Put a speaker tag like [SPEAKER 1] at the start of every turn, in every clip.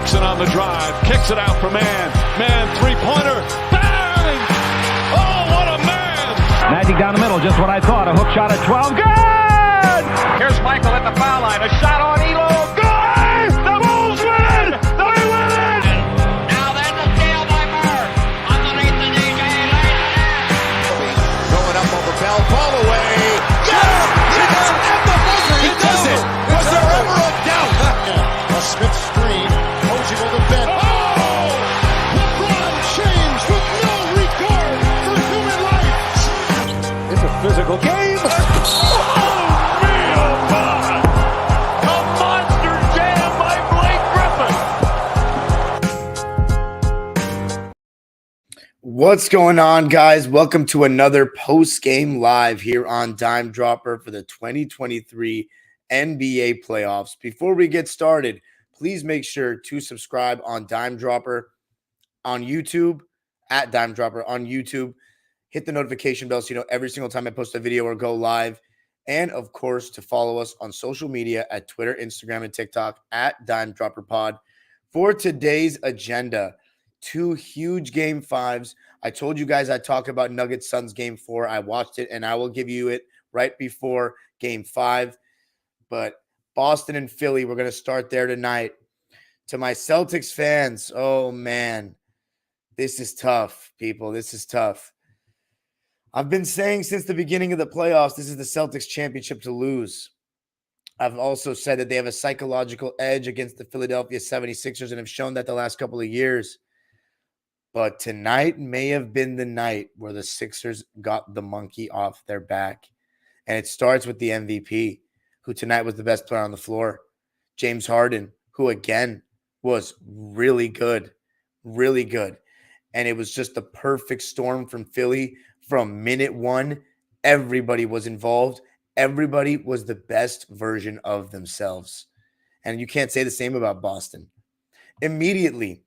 [SPEAKER 1] Jackson on the drive, kicks it out for man. Man, three-pointer, bang! Oh, what a man!
[SPEAKER 2] Magic down the middle, just what I thought. A hook shot at 12, good!
[SPEAKER 3] Here's Michael at the foul line, a shot on Elo,
[SPEAKER 1] Good! The Bulls win! They win it!
[SPEAKER 3] Now there's a steal by Murr, underneath the DJ,
[SPEAKER 4] Going up over Bell, ball away. Yes! Yes! At the buzzer, he does it! Was there ever a doubt? A Smith screen, Bougie will defend.
[SPEAKER 1] Oh!
[SPEAKER 4] LeBron James with no regard for human life.
[SPEAKER 1] It's a physical game. Oh, man, oh, God. A monster jam by Blake Griffin.
[SPEAKER 5] What's going on, guys? Welcome to another post-game live here on Dime Dropper for the 2023 NBA playoffs. Before we get started, please make sure to subscribe on Dime Dropper on YouTube, at Dime Dropper on YouTube. Hit the notification bell so you know every single time I post a video or go live. And, of course, to follow us on social media at Twitter, Instagram, and TikTok at dimedropperpod. For today's agenda, two huge Game 5s. I told you guys I'd talk about Nuggets Suns Game 4. I watched it, and I will give you it right before Game 5. But Boston and Philly, we're going to start there tonight. To my Celtics fans, oh, man, this is tough, people. This is tough. I've been saying since the beginning of the playoffs, this is the Celtics championship to lose. I've also said that they have a psychological edge against the Philadelphia 76ers and have shown that the last couple of years. But tonight may have been the night where the Sixers got the monkey off their back. And it starts with the MVP, who tonight was the best player on the floor. James Harden, who again was really good. And it was just the perfect storm from Philly. From minute one, everybody was involved. Everybody was the best version of themselves. And you can't say the same about Boston. Immediately,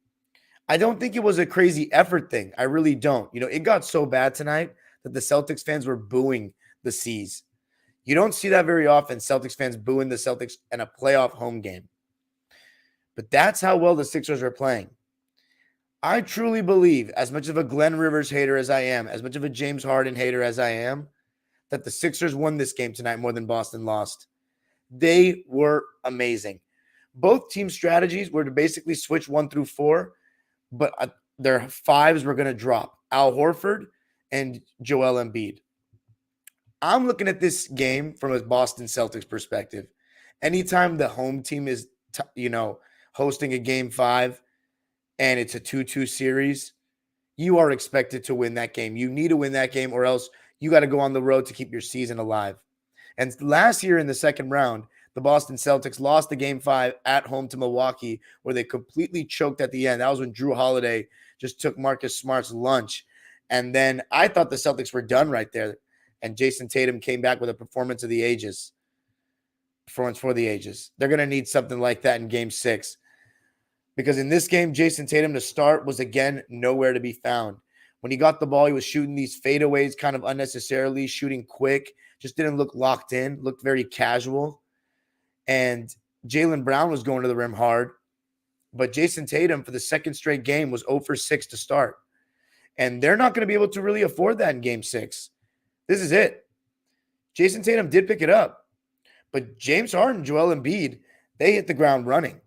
[SPEAKER 5] I don't think it was a crazy effort thing. I really don't. You know, it got so bad tonight that the Celtics fans were booing the C's. You don't see that very often, Celtics fans booing the Celtics in a playoff home game. But that's how well the Sixers are playing. I truly believe, as much of a Glenn Rivers hater as I am, as much of a James Harden hater as I am, that the Sixers won this game tonight more than Boston lost. They were amazing. Both team strategies were to basically switch 1 through 4, but their fives were going to drop. Al Horford and Joel Embiid. I'm looking at this game from a Boston Celtics perspective. Anytime the home team is, hosting a Game 5 and it's a 2-2 series, you are expected to win that game. You need to win that game or else you got to go on the road to keep your season alive. And last year in the second round, the Boston Celtics lost the Game 5 at home to Milwaukee where they completely choked at the end. That was when Drew Holiday just took Marcus Smart's lunch. And then I thought the Celtics were done right there. And Jayson Tatum came back with a performance for the ages. They're going to need something like that in Game 6. Because in this game, Jayson Tatum to start was, again, nowhere to be found. When he got the ball, he was shooting these fadeaways kind of unnecessarily, shooting quick, just didn't look locked in, looked very casual. And Jaylen Brown was going to the rim hard. But Jayson Tatum, for the second straight game, was 0 for 6 to start. And they're not going to be able to really afford that in Game 6. This is it. Jayson Tatum did pick it up. But James Harden, Joel Embiid, they hit the ground running.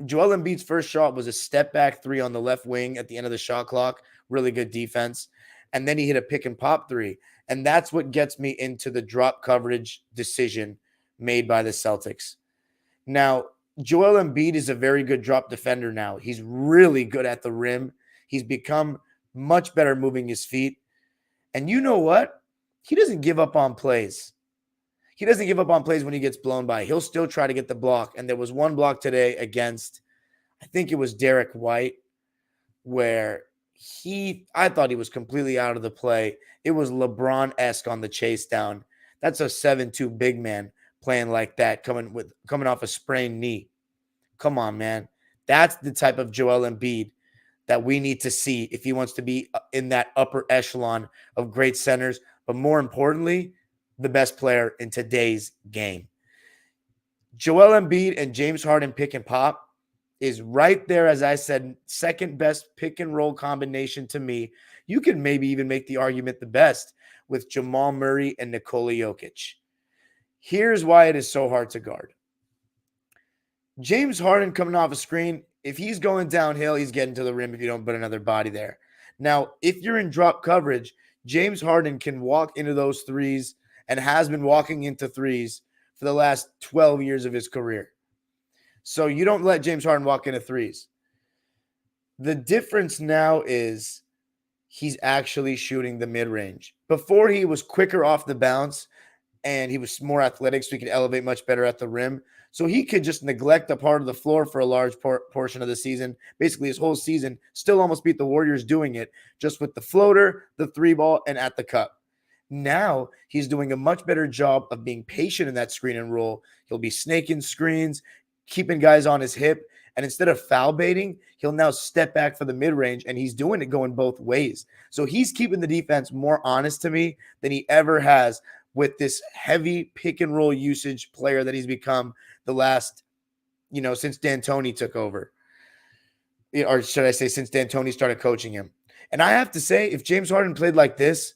[SPEAKER 5] Joel Embiid's first shot was a step-back 3 on the left wing at the end of the shot clock. Really good defense. And then he hit a pick-and-pop 3. And that's what gets me into the drop coverage decision made by the Celtics. Now, Joel Embiid is a very good drop defender now. He's really good at the rim. He's become much better moving his feet. And you know what? He doesn't give up on plays. He doesn't give up on plays when he gets blown by. He'll still try to get the block. And there was one block today against, I think it was Derek White, where I thought he was completely out of the play. It was LeBron-esque on the chase down. That's a 7'2" big man playing like that, coming off a sprained knee. Come on, man. That's the type of Joel Embiid that we need to see if he wants to be in that upper echelon of great centers, but more importantly, the best player in today's game. Joel Embiid and James Harden pick and pop is right there, as I said, second best pick and roll combination to me. You can maybe even make the argument the best with Jamal Murray and Nikola Jokic. Here's why it is so hard to guard. James Harden coming off a screen, if he's going downhill, he's getting to the rim if you don't put another body there. Now, if you're in drop coverage, James Harden can walk into those threes and has been walking into threes for the last 12 years of his career. So you don't let James Harden walk into threes. The difference now is he's actually shooting the mid-range. Before, he was quicker off the bounce and he was more athletic, so he could elevate much better at the rim. So he could just neglect a part of the floor for a large portion of the season, basically his whole season, still almost beat the Warriors doing it, just with the floater, the three ball, and at the cup. Now he's doing a much better job of being patient in that screen and roll. He'll be snaking screens, keeping guys on his hip, and instead of foul baiting, he'll now step back for the mid-range, and he's doing it going both ways. So he's keeping the defense more honest to me than he ever has with this heavy pick and roll usage player that he's become the last, since D'Antoni took over. Or should I say since D'Antoni started coaching him. And I have to say, if James Harden played like this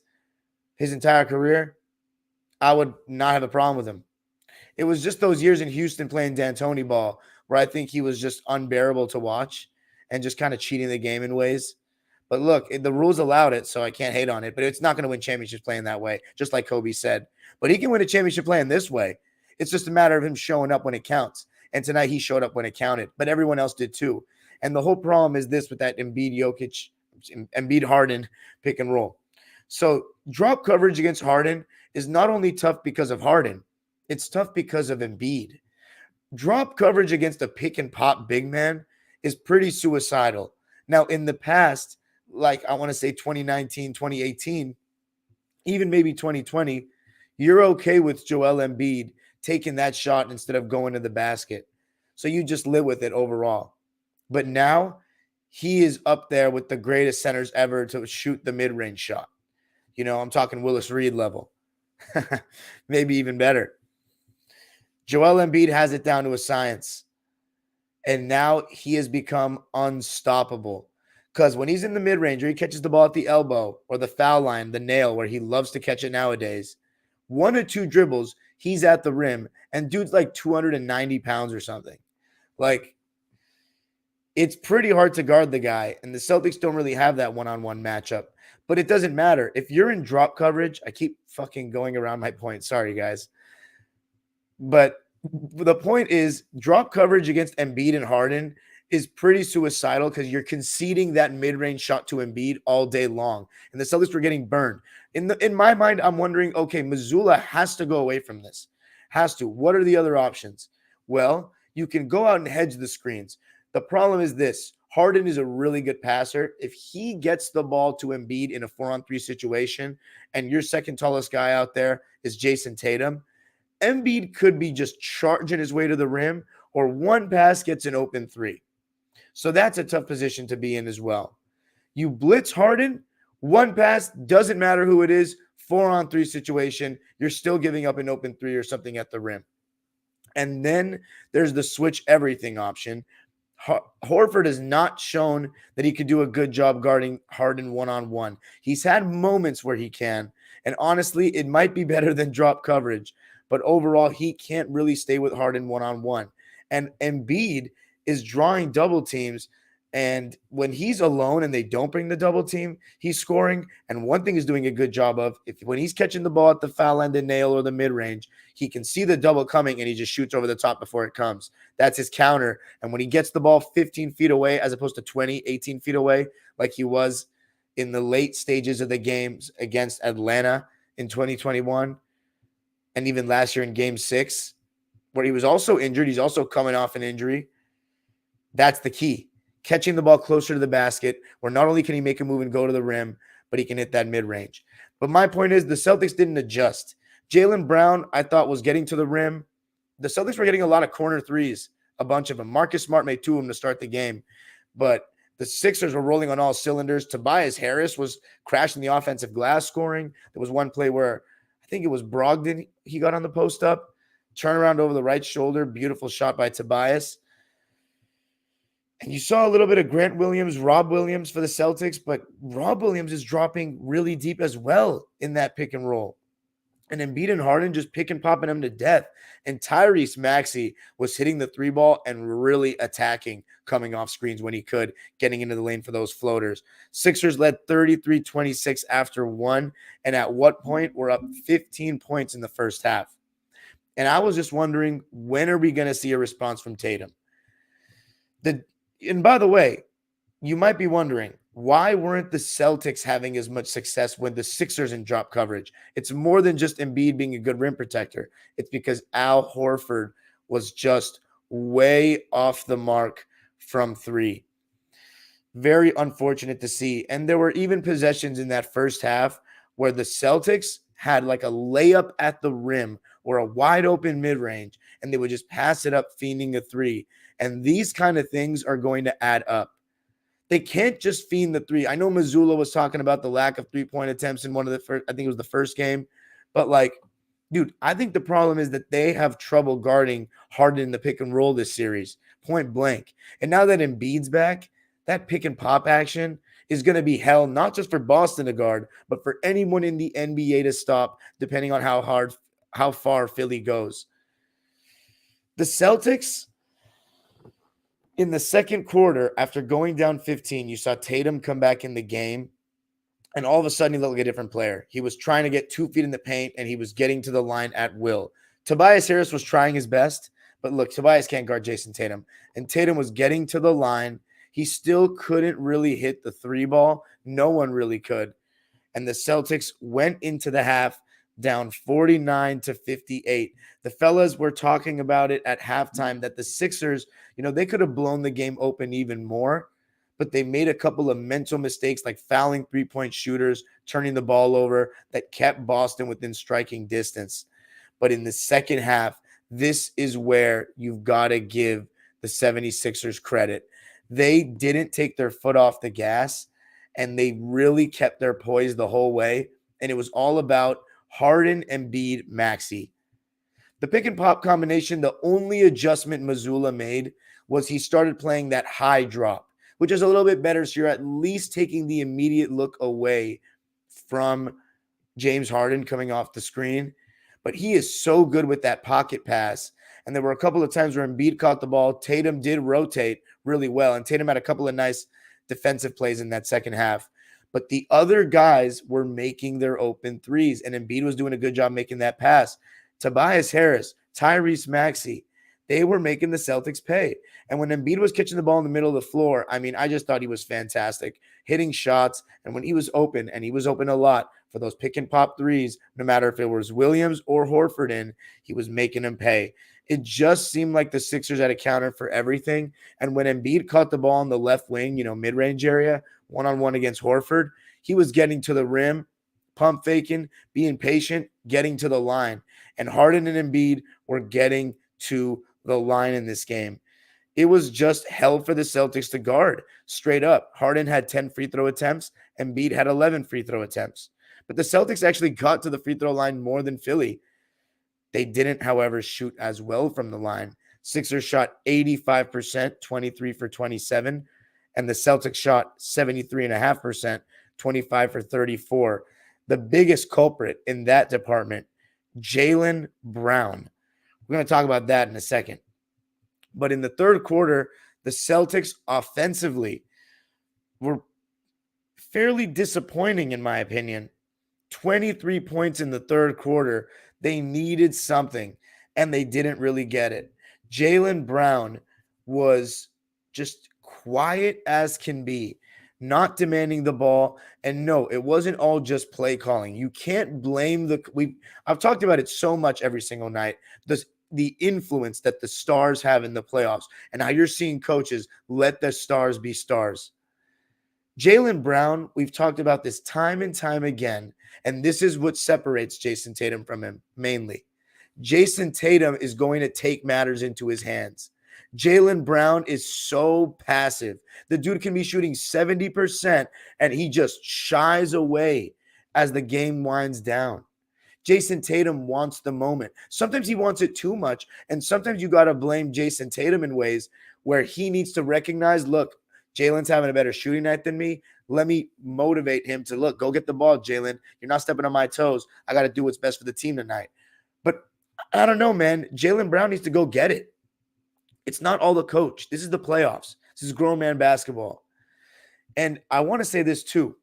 [SPEAKER 5] his entire career, I would not have a problem with him. It was just those years in Houston playing D'Antoni ball where I think he was just unbearable to watch and just kind of cheating the game in ways. But look, the rules allowed it, so I can't hate on it. But it's not going to win championships playing that way, just like Kobe said. But he can win a championship playing this way. It's just a matter of him showing up when it counts. And tonight he showed up when it counted, but everyone else did too. And the whole problem is this with that Embiid Harden pick and roll. So drop coverage against Harden is not only tough because of Harden, it's tough because of Embiid. Drop coverage against a pick and pop big man is pretty suicidal. Now, in the past, like I want to say 2019, 2018, even maybe 2020, you're okay with Joel Embiid taking that shot instead of going to the basket. So you just live with it overall. But now he is up there with the greatest centers ever to shoot the mid-range shot. I'm talking Willis Reed level. Maybe even better. Joel Embiid has it down to a science. And now he has become unstoppable. Because when he's in the mid-range or he catches the ball at the elbow or the foul line, the nail, where he loves to catch it nowadays, 1 or 2 dribbles, he's at the rim, and dude's like 290 pounds or something. Like, it's pretty hard to guard the guy, and the Celtics don't really have that one-on-one matchup. But it doesn't matter. If you're in drop coverage, I keep fucking going around my point. Sorry, guys. But the point is, drop coverage against Embiid and Harden is pretty suicidal because you're conceding that mid-range shot to Embiid all day long. And the Celtics were getting burned. In my mind, I'm wondering, okay, Mazzulla has to go away from this. Has to. What are the other options? Well, you can go out and hedge the screens. The problem is this. Harden is a really good passer. If he gets the ball to Embiid in a 4-on-3 situation and your second tallest guy out there is Jayson Tatum, Embiid could be just charging his way to the rim, or one pass gets an open 3. So that's a tough position to be in as well. You blitz Harden, one pass, doesn't matter who it is, 4-on-3 situation, you're still giving up an open 3 or something at the rim. And then there's the switch everything option. Horford has not shown that he could do a good job guarding Harden one-on-one. He's had moments where he can, and honestly, it might be better than drop coverage, but overall, he can't really stay with Harden one-on-one. And Embiid is drawing double teams, and when he's alone and they don't bring the double team, he's scoring. And one thing he's doing a good job of, when he's catching the ball at the foul end, the nail, or the mid-range, he can see the double coming and he just shoots over the top before it comes. That's his counter. And when he gets the ball 15 feet away as opposed to 20, 18 feet away, like he was in the late stages of the games against Atlanta in 2021, and even last year in Game 6, where he was also injured, he's also coming off an injury. That's the key. Catching the ball closer to the basket, where not only can he make a move and go to the rim, but he can hit that mid-range. But my point is, the Celtics didn't adjust. Jaylen Brown, I thought, was getting to the rim. The Celtics were getting a lot of corner threes, a bunch of them. Marcus Smart made 2 of them to start the game. But the Sixers were rolling on all cylinders. Tobias Harris was crashing the offensive glass scoring. There was one play where I think it was Brogdon. He got on the post up, turnaround over the right shoulder. Beautiful shot by Tobias. And you saw a little bit of Rob Williams for the Celtics, but Rob Williams is dropping really deep as well in that pick and roll. And Embiid and Harden just pick and popping them to death. And Tyrese Maxey was hitting the three ball and really attacking, coming off screens when he could, getting into the lane for those floaters. Sixers led 33-26 after one. And at what point? We're up 15 points in the first half. And I was just wondering, when are we going to see a response from Tatum? And by the way, you might be wondering, why weren't the Celtics having as much success when the Sixers in drop coverage? It's more than just Embiid being a good rim protector. It's because Al Horford was just way off the mark from three. Very unfortunate to see. And there were even possessions in that first half where the Celtics had like a layup at the rim or a wide open mid-range, and they would just pass it up, fiending a three. And these kind of things are going to add up. They can't just fiend the three. I know Mazzulla was talking about the lack of three-point attempts in one of the first, I think it was the first game. But like, dude, I think the problem is that they have trouble guarding Harden in the pick and roll this series, point blank. And now that Embiid's back, that pick and pop action is going to be hell, not just for Boston to guard, but for anyone in the NBA to stop, depending on how far Philly goes. The Celtics, in the second quarter, after going down 15, you saw Tatum come back in the game, and all of a sudden he looked like a different player. He was trying to get 2 feet in the paint, and he was getting to the line at will. Tobias Harris was trying his best, but look, Tobias can't guard Jayson Tatum, and Tatum was getting to the line. He still couldn't really hit the three ball. No one really could. And the Celtics went into the half down 49-58. The fellas were talking about it at halftime that the Sixers, they could have blown the game open even more, but they made a couple of mental mistakes like fouling three-point shooters, turning the ball over, that kept Boston within striking distance. But in the second half, this is where you've got to give the 76ers credit. They didn't take their foot off the gas, and they really kept their poise the whole way. And it was all about Harden, Embiid, Maxey. The pick and pop combination, the only adjustment Mazzulla made was he started playing that high drop, which is a little bit better. So you're at least taking the immediate look away from James Harden coming off the screen. But he is so good with that pocket pass. And there were a couple of times where Embiid caught the ball. Tatum did rotate really well. And Tatum had a couple of nice defensive plays in that second half. But the other guys were making their open threes. And Embiid was doing a good job making that pass. Tobias Harris, Tyrese Maxey, they were making the Celtics pay. And when Embiid was catching the ball in the middle of the floor, I just thought he was fantastic, hitting shots. And when he was open, and he was open a lot for those pick and pop threes, no matter if it was Williams or Horford in, he was making them pay. It just seemed like the Sixers had a counter for everything. And when Embiid caught the ball on the left wing, mid-range area, one-on-one against Horford, he was getting to the rim, pump faking, being patient, getting to the line. And Harden and Embiid were getting to the line in this game. It was just hell for the Celtics to guard, straight up. Harden had 10 free throw attempts. Embiid had 11 free throw attempts. But the Celtics actually got to the free throw line more than Philly. They didn't, however, shoot as well from the line. Sixers shot 85%, 23 for 27. And the Celtics shot 73.5%, 25 for 34. The biggest culprit in that department, Jaylen Brown. We're going to talk about that in a second. But in the third quarter, the Celtics offensively were fairly disappointing, in my opinion. 23 points in the third quarter. They needed something, and they didn't really get it. Jaylen Brown was just quiet as can be, not demanding the ball. And no, it wasn't all just play calling. You can't blame I've talked about it so much every single night. The influence that the stars have in the playoffs and how you're seeing coaches let the stars be stars. Jaylen Brown, we've talked about this time and time again, and this is what separates Jayson Tatum from him mainly. Jayson Tatum is going to take matters into his hands. Jaylen Brown is so passive. The dude can be shooting 70%, and he just shies away as the game winds down. Jayson Tatum wants the moment. Sometimes he wants it too much, and sometimes you got to blame Jayson Tatum in ways where he needs to recognize, look, Jaylen's having a better shooting night than me. Let me motivate him to, look, go get the ball, Jaylen. You're not stepping on my toes. I got to do what's best for the team tonight. But I don't know, man. Jaylen Brown needs to go get it. It's not all the coach. This is the playoffs. This is grown man basketball. And I want to say this too.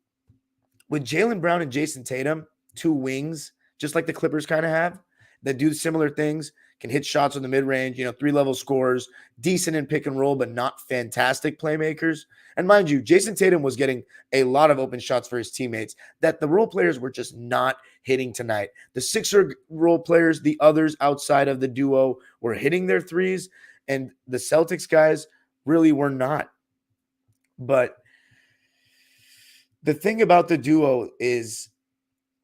[SPEAKER 5] With Jaylen Brown and Jayson Tatum, two wings, just like the Clippers kind of have, that do similar things, can hit shots on the mid-range, 3-level scorers, decent in pick and roll, but not fantastic playmakers. And mind you, Jayson Tatum was getting a lot of open shots for his teammates that the role players were just not hitting tonight. The Sixer role players, the others outside of the duo, were hitting their threes, and the Celtics guys really were not. But the thing about the duo is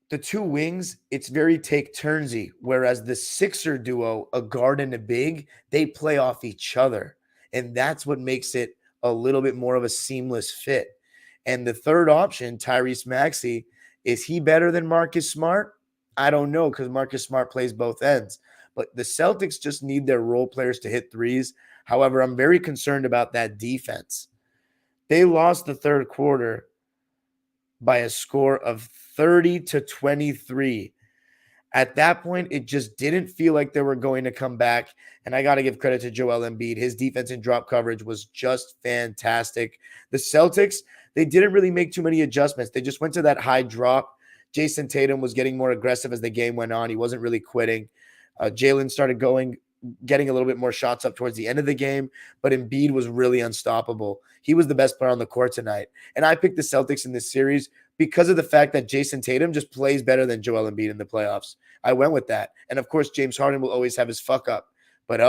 [SPEAKER 5] the two wings, it's very take-turnsy, whereas the Sixer duo, a guard and a big, they play off each other. And that's what makes it a little bit more of a seamless fit. And the third option, Tyrese Maxey, is he better than Marcus Smart? I don't know, because Marcus Smart plays both ends. But the Celtics just need their role players to hit threes. However, I'm very concerned about that defense. They lost the third quarter by a score of 30-23. At that point, it just didn't feel like they were going to come back. And I got to give credit to Joel Embiid. His defense and drop coverage was just fantastic. The Celtics, they didn't really make too many adjustments. They just went to that high drop. Jayson Tatum was getting more aggressive as the game went on. He wasn't really quitting. Jaylen started getting a little bit more shots up towards the end of the game, but Embiid was really unstoppable. He was the best player on the court tonight. And I picked the Celtics in this series because of the fact that Jayson Tatum just plays better than Joel Embiid in the playoffs. I went with that. And of course, James Harden will always have his fuck up. But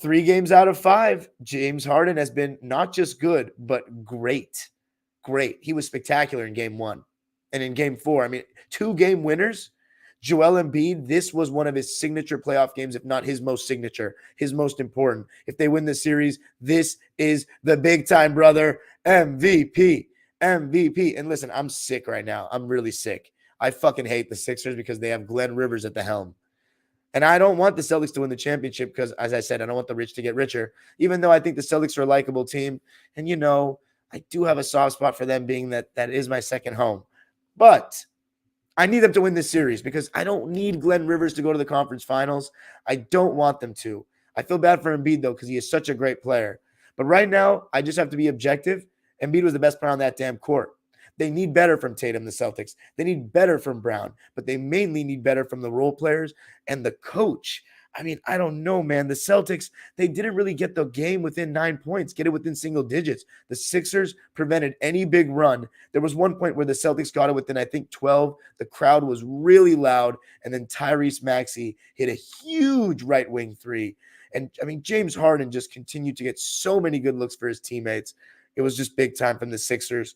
[SPEAKER 5] 3 games out of 5, James Harden has been not just good, but great. Great. He was spectacular in game 1. And in game 4, 2-game winners. Joel Embiid, this was one of his signature playoff games, if not his most signature, his most important. If they win this series, this is the big time, brother. MVP. And listen, I'm sick right now. I'm really sick. I fucking hate the Sixers because they have Glenn Rivers at the helm. And I don't want the Celtics to win the championship because, as I said, I don't want the rich to get richer, even though I think the Celtics are a likable team. And, I do have a soft spot for them, being that is my second home. But I need them to win this series because I don't need Glenn Rivers to go to the conference finals. I don't want them to. I feel bad for Embiid, though, because he is such a great player. But right now, I just have to be objective. Embiid was the best player on that damn court. They need better from Tatum, the Celtics. They need better from Brown, but they mainly need better from the role players and the coach. I don't know, man. The Celtics, they didn't really get the game within 9 points, get it within single digits. The Sixers prevented any big run. There was one point where the Celtics got it within, I think, 12. The crowd was really loud, and then Tyrese Maxey hit a huge right wing 3. And, James Harden just continued to get so many good looks for his teammates. It was just big time from the Sixers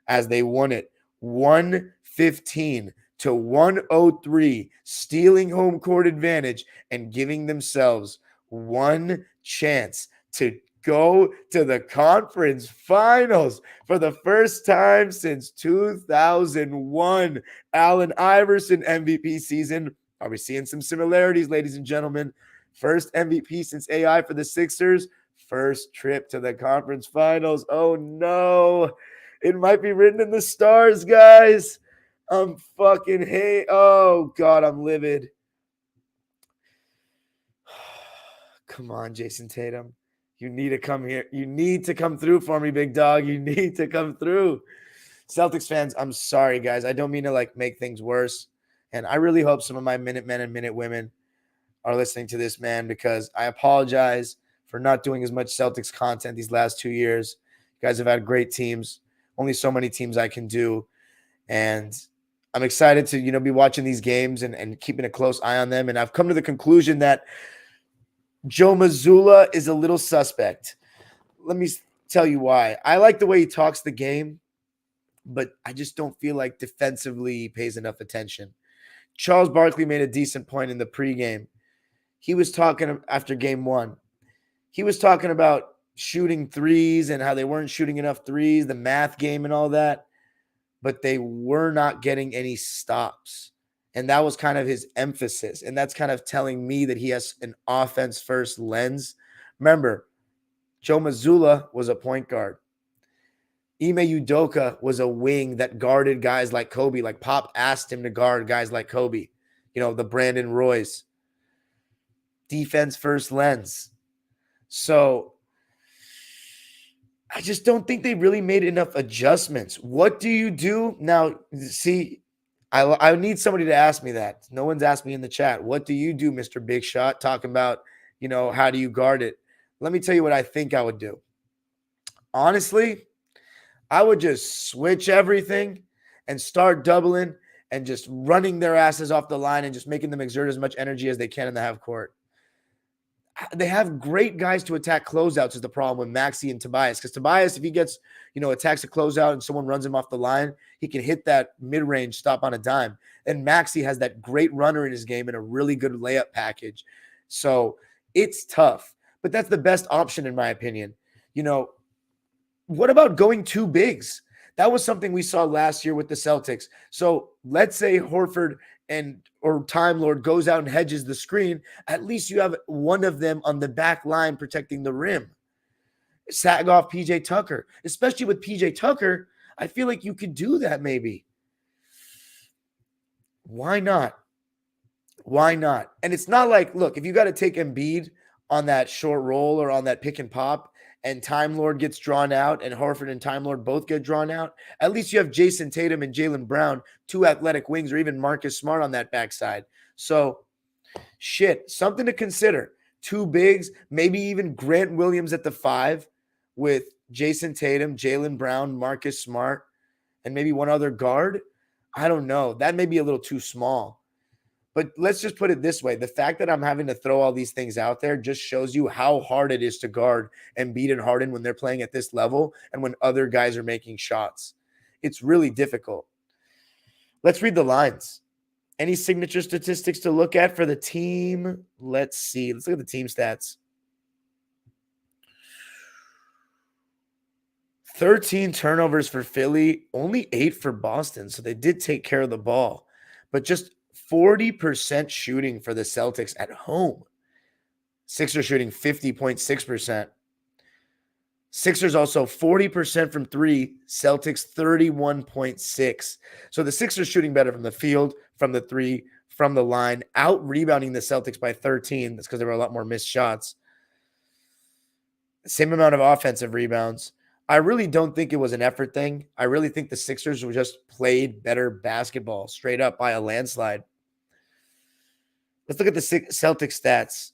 [SPEAKER 5] as they won it 115-103, stealing home court advantage and giving themselves one chance to go to the conference finals for the first time since 2001. Allen Iverson MVP season. Are we seeing some similarities, ladies and gentlemen? First MVP since AI for the Sixers. First trip to the conference finals. Oh, no. It might be written in the stars, guys. I'm fucking hate. Oh, God, I'm livid. Come on, Jayson Tatum. You need to come here. You need to come through for me, big dog. You need to come through. Celtics fans, I'm sorry, guys. I don't mean to make things worse. And I really hope some of my Minute Men and Minute Women are listening to this, man, because I apologize for not doing as much Celtics content these last 2 years. You guys have had great teams. Only so many teams I can do. And I'm excited to, be watching these games and keeping a close eye on them. And I've come to the conclusion that Joe Mazzulla is a little suspect. Let me tell you why. I like the way he talks the game, but I just don't feel like defensively he pays enough attention. Charles Barkley made a decent point in the pregame. He was talking after game 1. He was talking about shooting threes and how they weren't shooting enough threes, the math game and all that, but they were not getting any stops. And that was kind of his emphasis. And that's kind of telling me that he has an offense first lens. Remember, Joe Mazzulla was a point guard. Ime Udoka was a wing that guarded guys like Kobe. Like Pop asked him to guard guys like Kobe. The Brandon Roys. Defense first lens. So I just don't think they really made enough adjustments. What do you do? Now, see, I need somebody to ask me that. No one's asked me in the chat. What do you do, Mr. Big Shot? Talking about, how do you guard it? Let me tell you what I think I would do. Honestly, I would just switch everything and start doubling and just running their asses off the line and just making them exert as much energy as they can in the half court. They have great guys to attack closeouts is the problem with Maxey and Tobias. Because Tobias, if he gets, attacks a closeout and someone runs him off the line, he can hit that mid-range stop on a dime. And Maxey has that great runner in his game and a really good layup package. So it's tough. But that's the best option in my opinion. What about going two bigs? That was something we saw last year with the Celtics. So let's say Horford or Time Lord goes out and hedges the screen. At least you have one of them on the back line protecting the rim. Sag off PJ Tucker. Especially with PJ Tucker, I feel like you could do that maybe. Why not? Why not? And it's not like, look, if you got to take Embiid on that short roll or on that pick and pop, and Time Lord gets drawn out, and Horford and Time Lord both get drawn out, at least you have Jayson Tatum and Jaylen Brown, two athletic wings, or even Marcus Smart on that backside. So, something to consider. Two bigs, maybe even Grant Williams at the 5 with Jayson Tatum, Jaylen Brown, Marcus Smart, and maybe one other guard. I don't know. That may be a little too small. But let's just put it this way. The fact that I'm having to throw all these things out there just shows you how hard it is to guard Embiid and Harden when they're playing at this level and when other guys are making shots. It's really difficult. Let's read the lines. Any signature statistics to look at for the team? Let's see. Let's look at the team stats. 13 turnovers for Philly, only 8 for Boston. So they did take care of the ball, but just 40% shooting for the Celtics at home. Sixers shooting 50.6%. Sixers also 40% from 3, Celtics 31.6. So the Sixers shooting better from the field, from the 3, from the line, out rebounding the Celtics by 13. That's because there were a lot more missed shots. Same amount of offensive rebounds. I really don't think it was an effort thing. I really think the Sixers were just played better basketball straight up by a landslide. Let's look at the Celtics stats.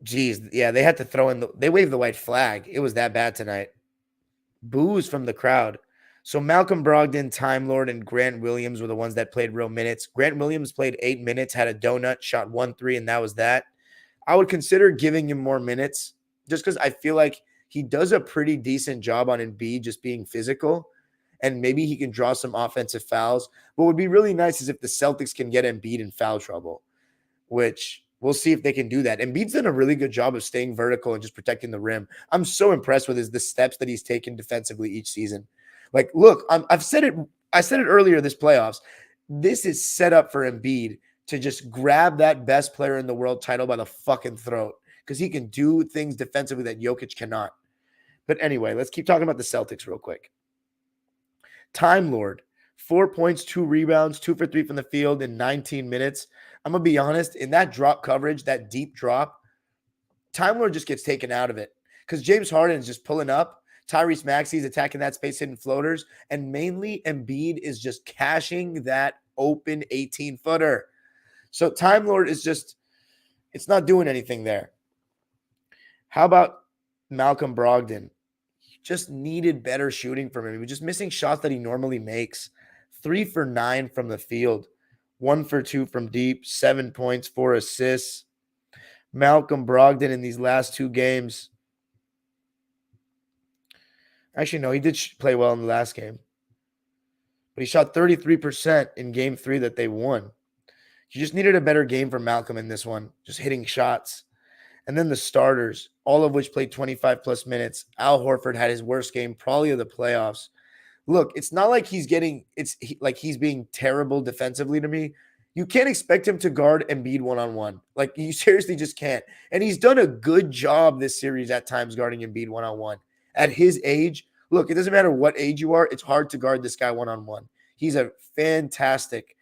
[SPEAKER 5] Jeez, yeah, they had to throw in they waved the white flag. It was that bad tonight. Boos from the crowd. So Malcolm Brogdon, Time Lord, and Grant Williams were the ones that played real minutes. Grant Williams played 8 minutes, had a donut, shot 1-3, and that was that. I would consider giving him more minutes just because I feel like he does a pretty decent job on Embiid just being physical, and maybe he can draw some offensive fouls. What would be really nice is if the Celtics can get Embiid in foul trouble, which we'll see if they can do that. Embiid's done a really good job of staying vertical and just protecting the rim. I'm so impressed with the steps that he's taken defensively each season. Like, look, I said it earlier this playoffs. This is set up for Embiid to just grab that best player in the world title by the fucking throat because he can do things defensively that Jokic cannot. But anyway, let's keep talking about the Celtics real quick. Time Lord, 4 points, 2 rebounds, 2 for 3 from the field in 19 minutes. I'm going to be honest, in that drop coverage, that deep drop, Time Lord just gets taken out of it because James Harden is just pulling up. Tyrese Maxey is attacking that space, hitting floaters, and mainly Embiid is just cashing that open 18-footer. So Time Lord is just, it's not doing anything there. How about Malcolm Brogdon? He just needed better shooting from him. He was just missing shots that he normally makes. 3 for 9 from the field. 1 for 2 from deep. 7 points, 4 assists. Malcolm Brogdon in these last 2 games. Actually, no, he did play well in the last game. But he shot 33% in game 3 that they won. You just needed a better game from Malcolm in this one, just hitting shots. And then the starters, all of which played 25-plus minutes. Al Horford had his worst game probably of the playoffs. Look, it's not like he's being terrible defensively to me. You can't expect him to guard Embiid one-on-one. Like, you seriously just can't. And he's done a good job this series at times guarding Embiid one-on-one. At his age, look, it doesn't matter what age you are, it's hard to guard this guy one-on-one. He's a fantastic,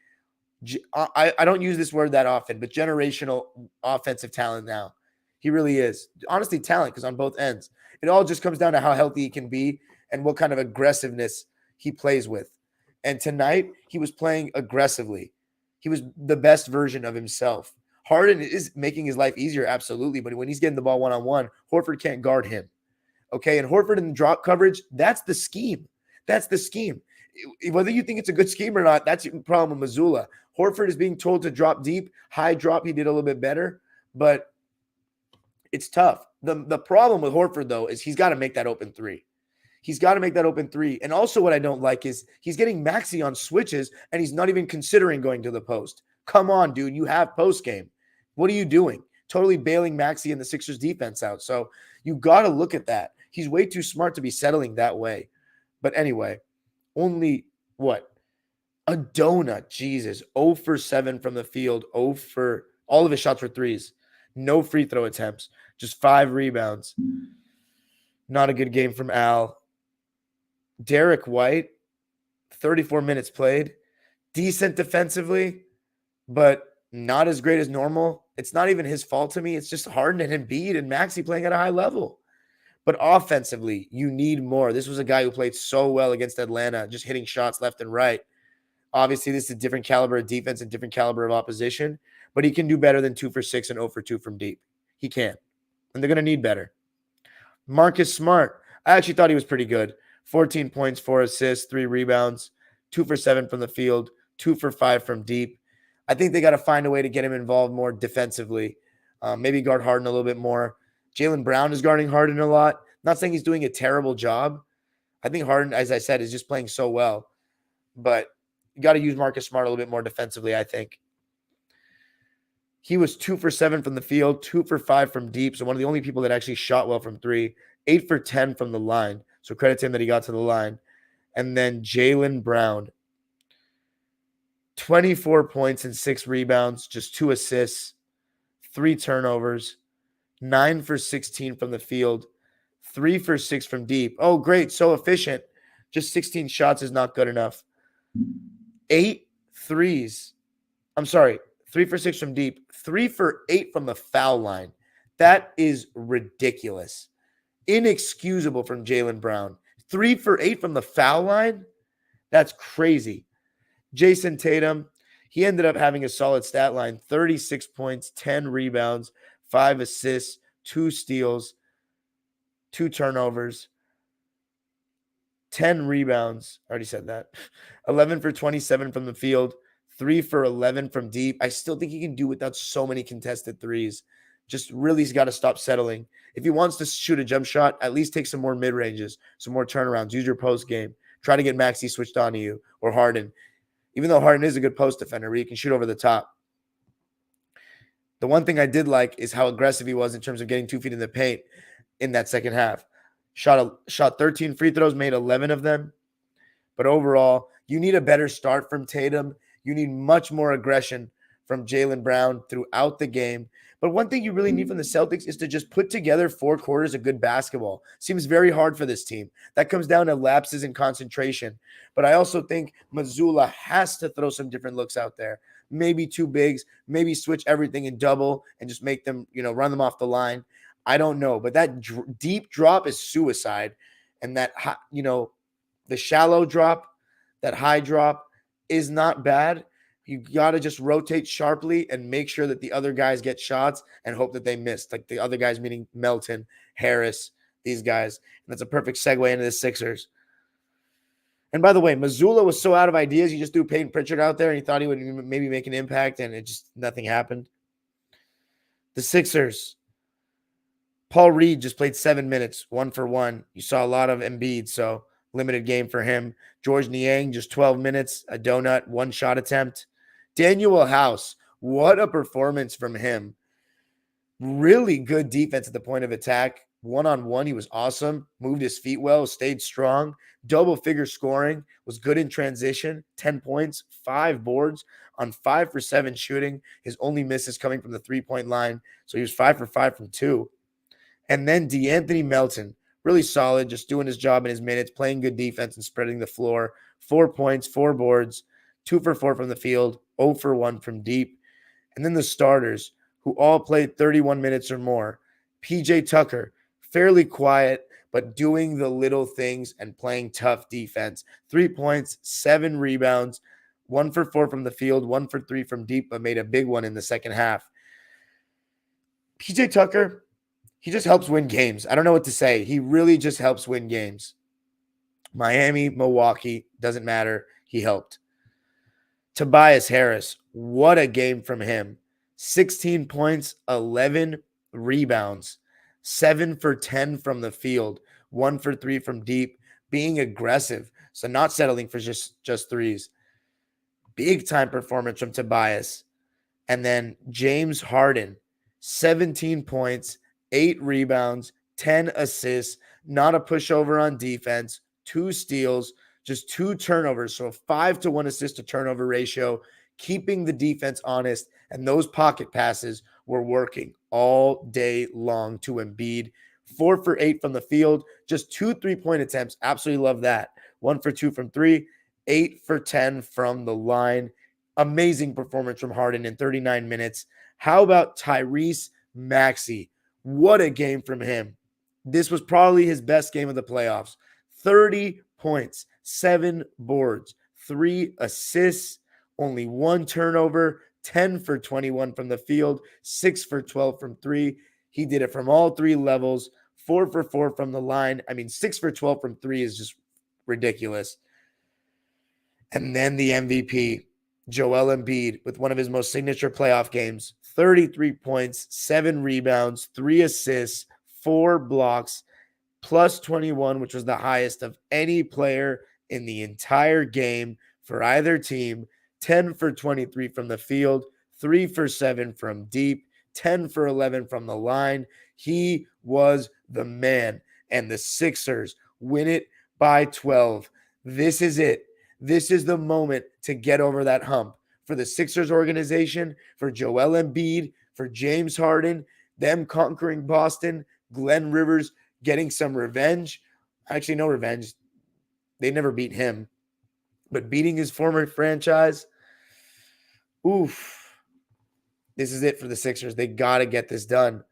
[SPEAKER 5] I don't use this word that often, but generational offensive talent now. He really is. Honestly, talent, because on both ends. It all just comes down to how healthy he can be and what kind of aggressiveness he plays with. And tonight, he was playing aggressively. He was the best version of himself. Harden is making his life easier, absolutely, but when he's getting the ball one-on-one, Horford can't guard him. Okay, and Horford in the drop coverage, that's the scheme. That's the scheme. Whether you think it's a good scheme or not, that's the problem with Mazzulla. Horford is being told to drop deep. High drop, he did a little bit better, but it's tough. The problem with Horford, though, is he's got to make that open three. He's got to make that open three. And also what I don't like is he's getting Maxey on switches, and he's not even considering going to the post. Come on, dude. You have post game. What are you doing? Totally bailing Maxey and the Sixers defense out. So you got to look at that. He's way too smart to be settling that way. But anyway, only what? A donut. Jesus. 0 for 7 from the field. 0 for all of his shots were threes. No free throw attempts. Just 5 rebounds. Not a good game from Al. Derek White, 34 minutes played. Decent defensively, but not as great as normal. It's not even his fault to me. It's just Harden and Embiid and Maxey playing at a high level. But offensively, you need more. This was a guy who played so well against Atlanta, just hitting shots left and right. Obviously, this is a different caliber of defense and different caliber of opposition, but he can do better than 2 for 6 and 0 for 2 from deep. He can. And they're going to need better. Marcus Smart, I actually thought he was pretty good. 14 points, 4 assists, 3 rebounds, 2 for 7 from the field, 2 for 5 from deep. I think they got to find a way to get him involved more defensively. Maybe guard Harden a little bit more. Jaylen Brown is guarding Harden a lot. Not saying he's doing a terrible job. I think Harden, as I said, is just playing so well. But you got to use Marcus Smart a little bit more defensively, I think. He was 2 for 7 from the field, 2 for 5 from deep. So one of the only people that actually shot well from 3, 8 for 10 from the line. So credit to him that he got to the line. And then Jaylen Brown, 24 points and 6 rebounds, just 2 assists, 3 turnovers, 9 for 16 from the field, 3 for 6 from deep. Oh, great. So efficient. Just 16 shots is not good enough. 8 threes. I'm sorry. 3 for 6 from deep. 3 for 8 from the foul line. That is ridiculous. Inexcusable from Jaylen Brown. 3 for 8 from the foul line? That's crazy. Jayson Tatum, he ended up having a solid stat line. 36 points, 10 rebounds, 5 assists, 2 steals, 2 turnovers, 10 rebounds. I already said that. 11 for 27 from the field, 3 for 11 from deep. I still think he can do without so many contested threes. Just really has got to stop settling. If he wants to shoot a jump shot, at least take some more mid-ranges, some more turnarounds. Use your post game. Try to get Maxey switched on to you or Harden. Even though Harden is a good post defender where he can shoot over the top. The one thing I did like is how aggressive he was in terms of getting 2 feet in the paint in that second half. Shot 13 free throws, made 11 of them. But overall, you need a better start from Tatum. You need much more aggression from Jaylen Brown throughout the game. But one thing you really need from the Celtics is to just put together 4 quarters of good basketball. Seems very hard for this team. That comes down to lapses in concentration. But I also think Mazzulla has to throw some different looks out there. Maybe 2 bigs, maybe switch everything in double and just make them, run them off the line. I don't know. But that deep drop is suicide. And that, the shallow drop, that high drop is not bad. You got to just rotate sharply and make sure that the other guys get shots and hope that they miss. Like the other guys, meaning Melton, Harris, these guys. And that's a perfect segue into the Sixers. And by the way, Mazzulla was so out of ideas. He just threw Peyton Pritchard out there and he thought he would maybe make an impact and nothing happened. The Sixers. Paul Reed just played 7 minutes, 1 for 1. You saw a lot of Embiid, so limited game for him. George Niang, just 12 minutes, a donut, 1 shot attempt. Daniel House, what a performance from him. Really good defense at the point of attack. One-on-one, he was awesome. Moved his feet well, stayed strong. Double-figure scoring, was good in transition. 10 points, 5 boards on 5 for 7 shooting. His only misses coming from the three-point line. So he was 5 for 5 from 2. And then DeAnthony Melton, really solid, just doing his job in his minutes, playing good defense and spreading the floor. 4 points, 4 boards, 2 for 4 from the field, 0 for 1 from deep. And then the starters, who all played 31 minutes or more. PJ Tucker, fairly quiet, but doing the little things and playing tough defense. 3 points, 7 rebounds, 1 for 4 from the field, 1 for 3 from deep, but made a big one in the second half. PJ Tucker, he just helps win games. I don't know what to say. He really just helps win games. Miami, Milwaukee, doesn't matter. He helped. Tobias Harris, what a game from him. 16 points, 11 rebounds, 7 for 10 from the field, 1 for 3 from deep, being aggressive. So not settling for just threes. Big time performance from Tobias. And then James Harden, 17 points, 8 rebounds, 10 assists, not a pushover on defense, 2 steals, just 2 turnovers. So a 5-to-1 assist to turnover ratio, keeping the defense honest. And those pocket passes were working all day long to Embiid. 4 for 8 from the field, just 2 3-point attempts. Absolutely love that. 1 for 2 from 3, 8 for 10 from the line. Amazing performance from Harden in 39 minutes. How about Tyrese Maxey? What a game from him. This was probably his best game of the playoffs. 30 points, 7 boards, 3 assists, only 1 turnover, 10 for 21 from the field, 6 for 12 from 3. He did it from all 3 levels, 4 for 4 from the line. I mean, 6 for 12 from 3 is just ridiculous. And then the MVP, Joel Embiid, with one of his most signature playoff games, 33 points, 7 rebounds, 3 assists, 4 blocks, plus 21, which was the highest of any player in the entire game for either team. 10 for 23 from the field, 3 for 7 from deep, 10 for 11 from the line. He was the man, and the Sixers win it by 12. This is it. This is the moment to get over that hump for the Sixers organization, for Joel Embiid, for James Harden, them conquering Boston, Glenn Rivers getting some revenge. Actually, no revenge. They never beat him, but beating his former franchise. Oof. This is it for the Sixers. They got to get this done.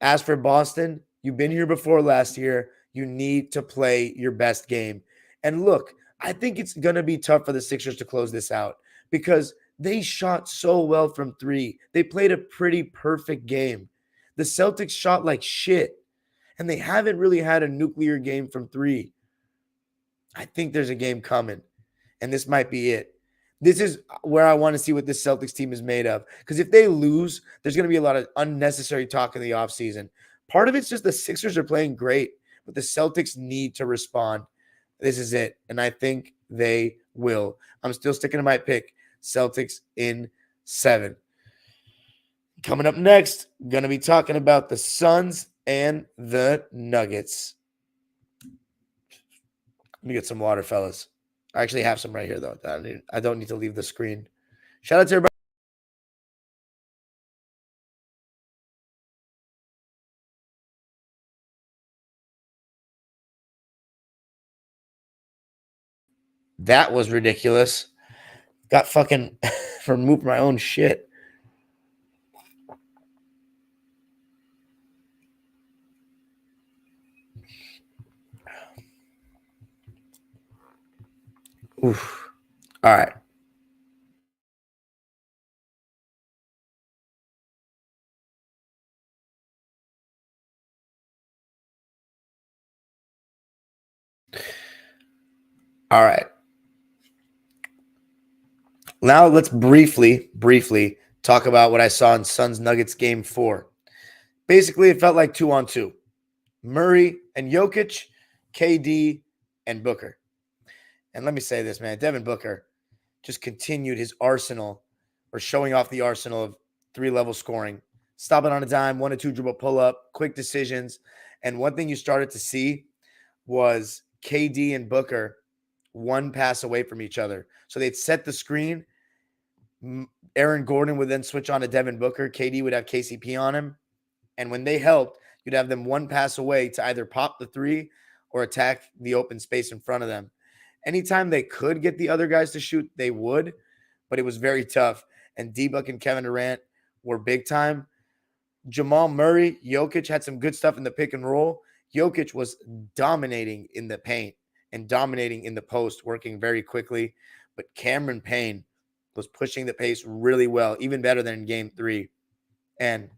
[SPEAKER 5] As for Boston, you've been here before last year. You need to play your best game. And look, I think it's going to be tough for the Sixers to close this out because they shot so well from 3. They played a pretty perfect game. The Celtics shot like shit, and they haven't really had a nuclear game from 3. I think there's a game coming, and this might be it. This is where I want to see what this Celtics team is made of. Because if they lose, there's going to be a lot of unnecessary talk in the offseason. Part of it's just the Sixers are playing great, but the Celtics need to respond. This is it, and I think they will. I'm still sticking to my pick, Celtics in 7. Coming up next, going to be talking about the Suns and the Nuggets. Let me get some water, fellas. I actually have some right here, though. I don't need to leave the screen. Shout out to everybody. That was ridiculous. Got fucking removed my own shit. Oof. All right. All right. Now let's briefly talk about what I saw in Suns Nuggets game 4. Basically, it felt like 2-on-2. Murray and Jokic, KD and Booker. And let me say this, man. Devin Booker just continued his arsenal or showing off the arsenal of 3-level scoring. Stopping on a dime, 1-2 dribble pull-up, quick decisions. And one thing you started to see was KD and Booker one pass away from each other. So they'd set the screen. Aaron Gordon would then switch on to Devin Booker. KD would have KCP on him. And when they helped, you'd have them one pass away to either pop the three or attack the open space in front of them. Anytime they could get the other guys to shoot, they would, but it was very tough. And D-Book and Kevin Durant were big time. Jamal Murray, Jokic had some good stuff in the pick and roll. Jokic was dominating in the paint and dominating in the post, working very quickly. But Cameron Payne was pushing the pace really well, even better than in game 3. And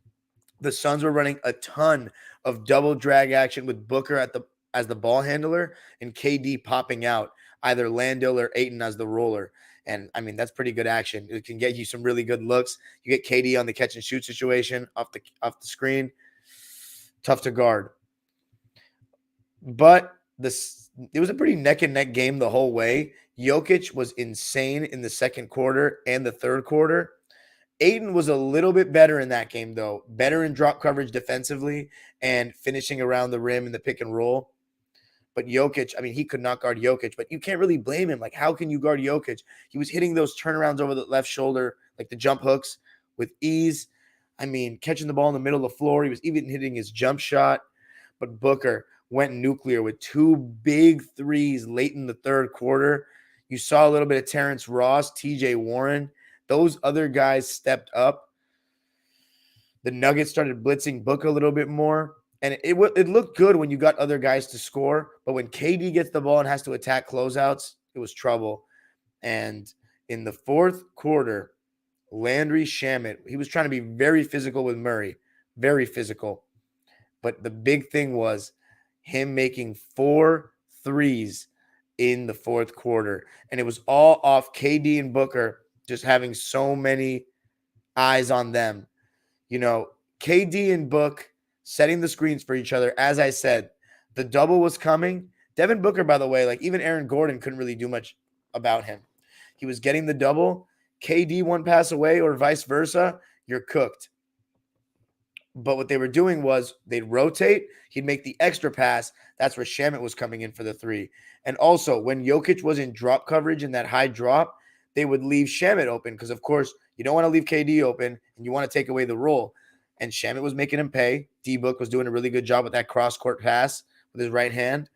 [SPEAKER 5] the Suns were running a ton of double drag action with Booker as the ball handler and KD popping out, either Landale or Ayton as the roller. And, I mean, that's pretty good action. It can get you some really good looks. You get KD on the catch and shoot situation off the screen. Tough to guard. But it was a pretty neck-and-neck game the whole way. Jokic was insane in the second quarter and the third quarter. Ayton was a little bit better in that game, though. Better in drop coverage defensively and finishing around the rim in the pick and roll. But Jokic, I mean, he could not guard Jokic, but you can't really blame him. Like, how can you guard Jokic? He was hitting those turnarounds over the left shoulder, like the jump hooks, with ease. I mean, catching the ball in the middle of the floor. He was even hitting his jump shot. But Booker went nuclear with 2 big threes late in the third quarter. You saw a little bit of Terrence Ross, TJ Warren. Those other guys stepped up. The Nuggets started blitzing Booker a little bit more. And it looked good when you got other guys to score. But when KD gets the ball and has to attack closeouts, it was trouble. And in the fourth quarter, Landry Shamet, he was trying to be very physical with Murray. Very physical. But the big thing was him making 4 threes in the fourth quarter. And it was all off KD and Booker just having so many eyes on them. You know, KD and Book setting the screens for each other. As I said, the double was coming. Devin Booker, by the way, like even Aaron Gordon couldn't really do much about him. He was getting the double. KD one pass away or vice versa, you're cooked. But what they were doing was they'd rotate. He'd make the extra pass. That's where Shamet was coming in for the 3. And also, when Jokic was in drop coverage in that high drop, they would leave Shamet open because, of course, you don't want to leave KD open and you want to take away the roll. And Shamet was making him pay. D-Book was doing a really good job with that cross-court pass with his right hand.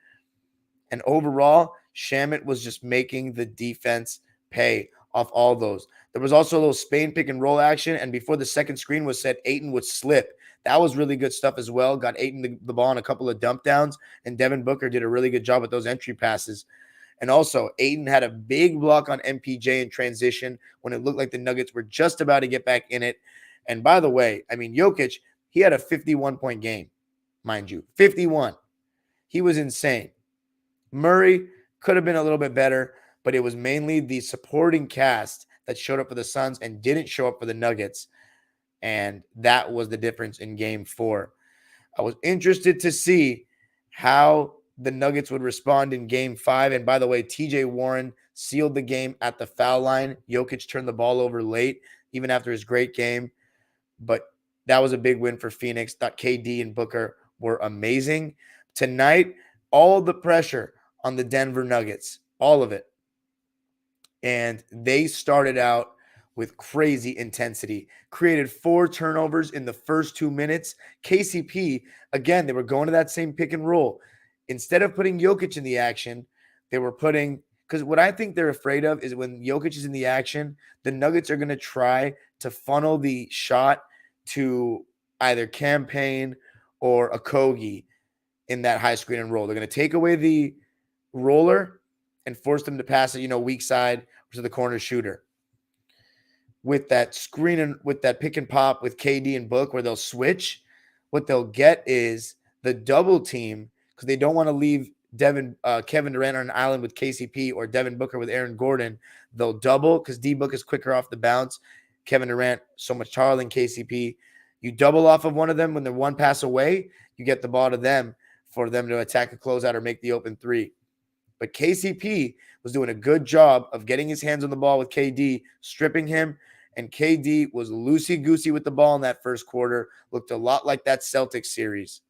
[SPEAKER 5] And overall, Shamet was just making the defense pay off all those. There was also a little Spain pick and roll action, and before the second screen was set, Ayton would slip. That was really good stuff as well. Got Ayton the ball on a couple of dump downs, and Devin Booker did a really good job with those entry passes. And also, Ayton had a big block on MPJ in transition when it looked like the Nuggets were just about to get back in it. And by the way, I mean, Jokic, he had a 51-point game, mind you. 51. He was insane. Murray could have been a little bit better, but it was mainly the supporting cast that showed up for the Suns and didn't show up for the Nuggets. And that was the difference in game 4. I was interested to see how the Nuggets would respond in game 5. And by the way, TJ Warren sealed the game at the foul line. Jokic turned the ball over late, even after his great game. But that was a big win for Phoenix. Thought KD and Booker were amazing. Tonight, all the pressure on the Denver Nuggets, all of it. And they started out with crazy intensity, created 4 turnovers in the first 2 minutes. KCP, again, they were going to that same pick and roll. Instead of putting Jokic in the action, they were putting, because what I think they're afraid of is when Jokic is in the action, the Nuggets are going to try to funnel the shot to either Campaign or Okogie in that high screen and roll. They're going to take away the roller and force them to pass it, weak side to the corner shooter. With that screen and with that pick and pop with KD and Book where they'll switch, what they'll get is the double team because they don't want to leave Kevin Durant on an island with KCP or Devin Booker with Aaron Gordon. They'll double because D-Book is quicker off the bounce. Kevin Durant, so much taller than KCP. You double off of one of them when they're one pass away, you get the ball to them for them to attack a closeout or make the open 3. But KCP was doing a good job of getting his hands on the ball with KD, stripping him, and KD was loosey-goosey with the ball in that first quarter. Looked a lot like that Celtics series.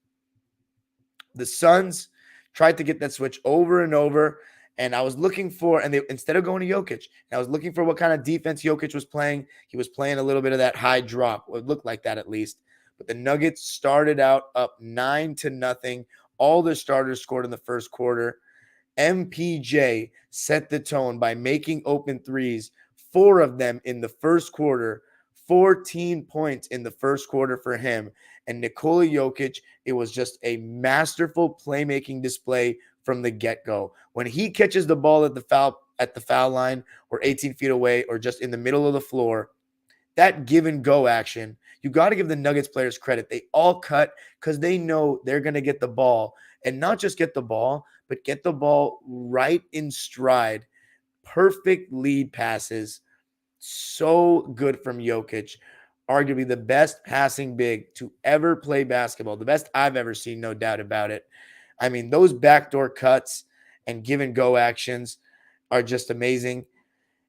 [SPEAKER 5] The Suns tried to get that switch over and over. And I was looking for, and they instead of going to Jokic, I was looking for what kind of defense Jokic was playing. He was playing a little bit of that high drop. It looked like that at least. But the Nuggets started out up 9-0. All their starters scored in the first quarter. MPJ set the tone by making open threes, 4 of them in the first quarter, 14 points in the first quarter for him. And Nikola Jokic, it was just a masterful playmaking display from the get-go. When he catches the ball at the foul line or 18 feet away or just in the middle of the floor, that give and go action, you got to give the Nuggets players credit. They all cut because they know they're going to get the ball, and not just get the ball, but get the ball right in stride. Perfect lead passes. So good from Jokic. Arguably the best passing big to ever play basketball. The best I've ever seen, no doubt about it. I mean, those backdoor cuts and give and go actions are just amazing.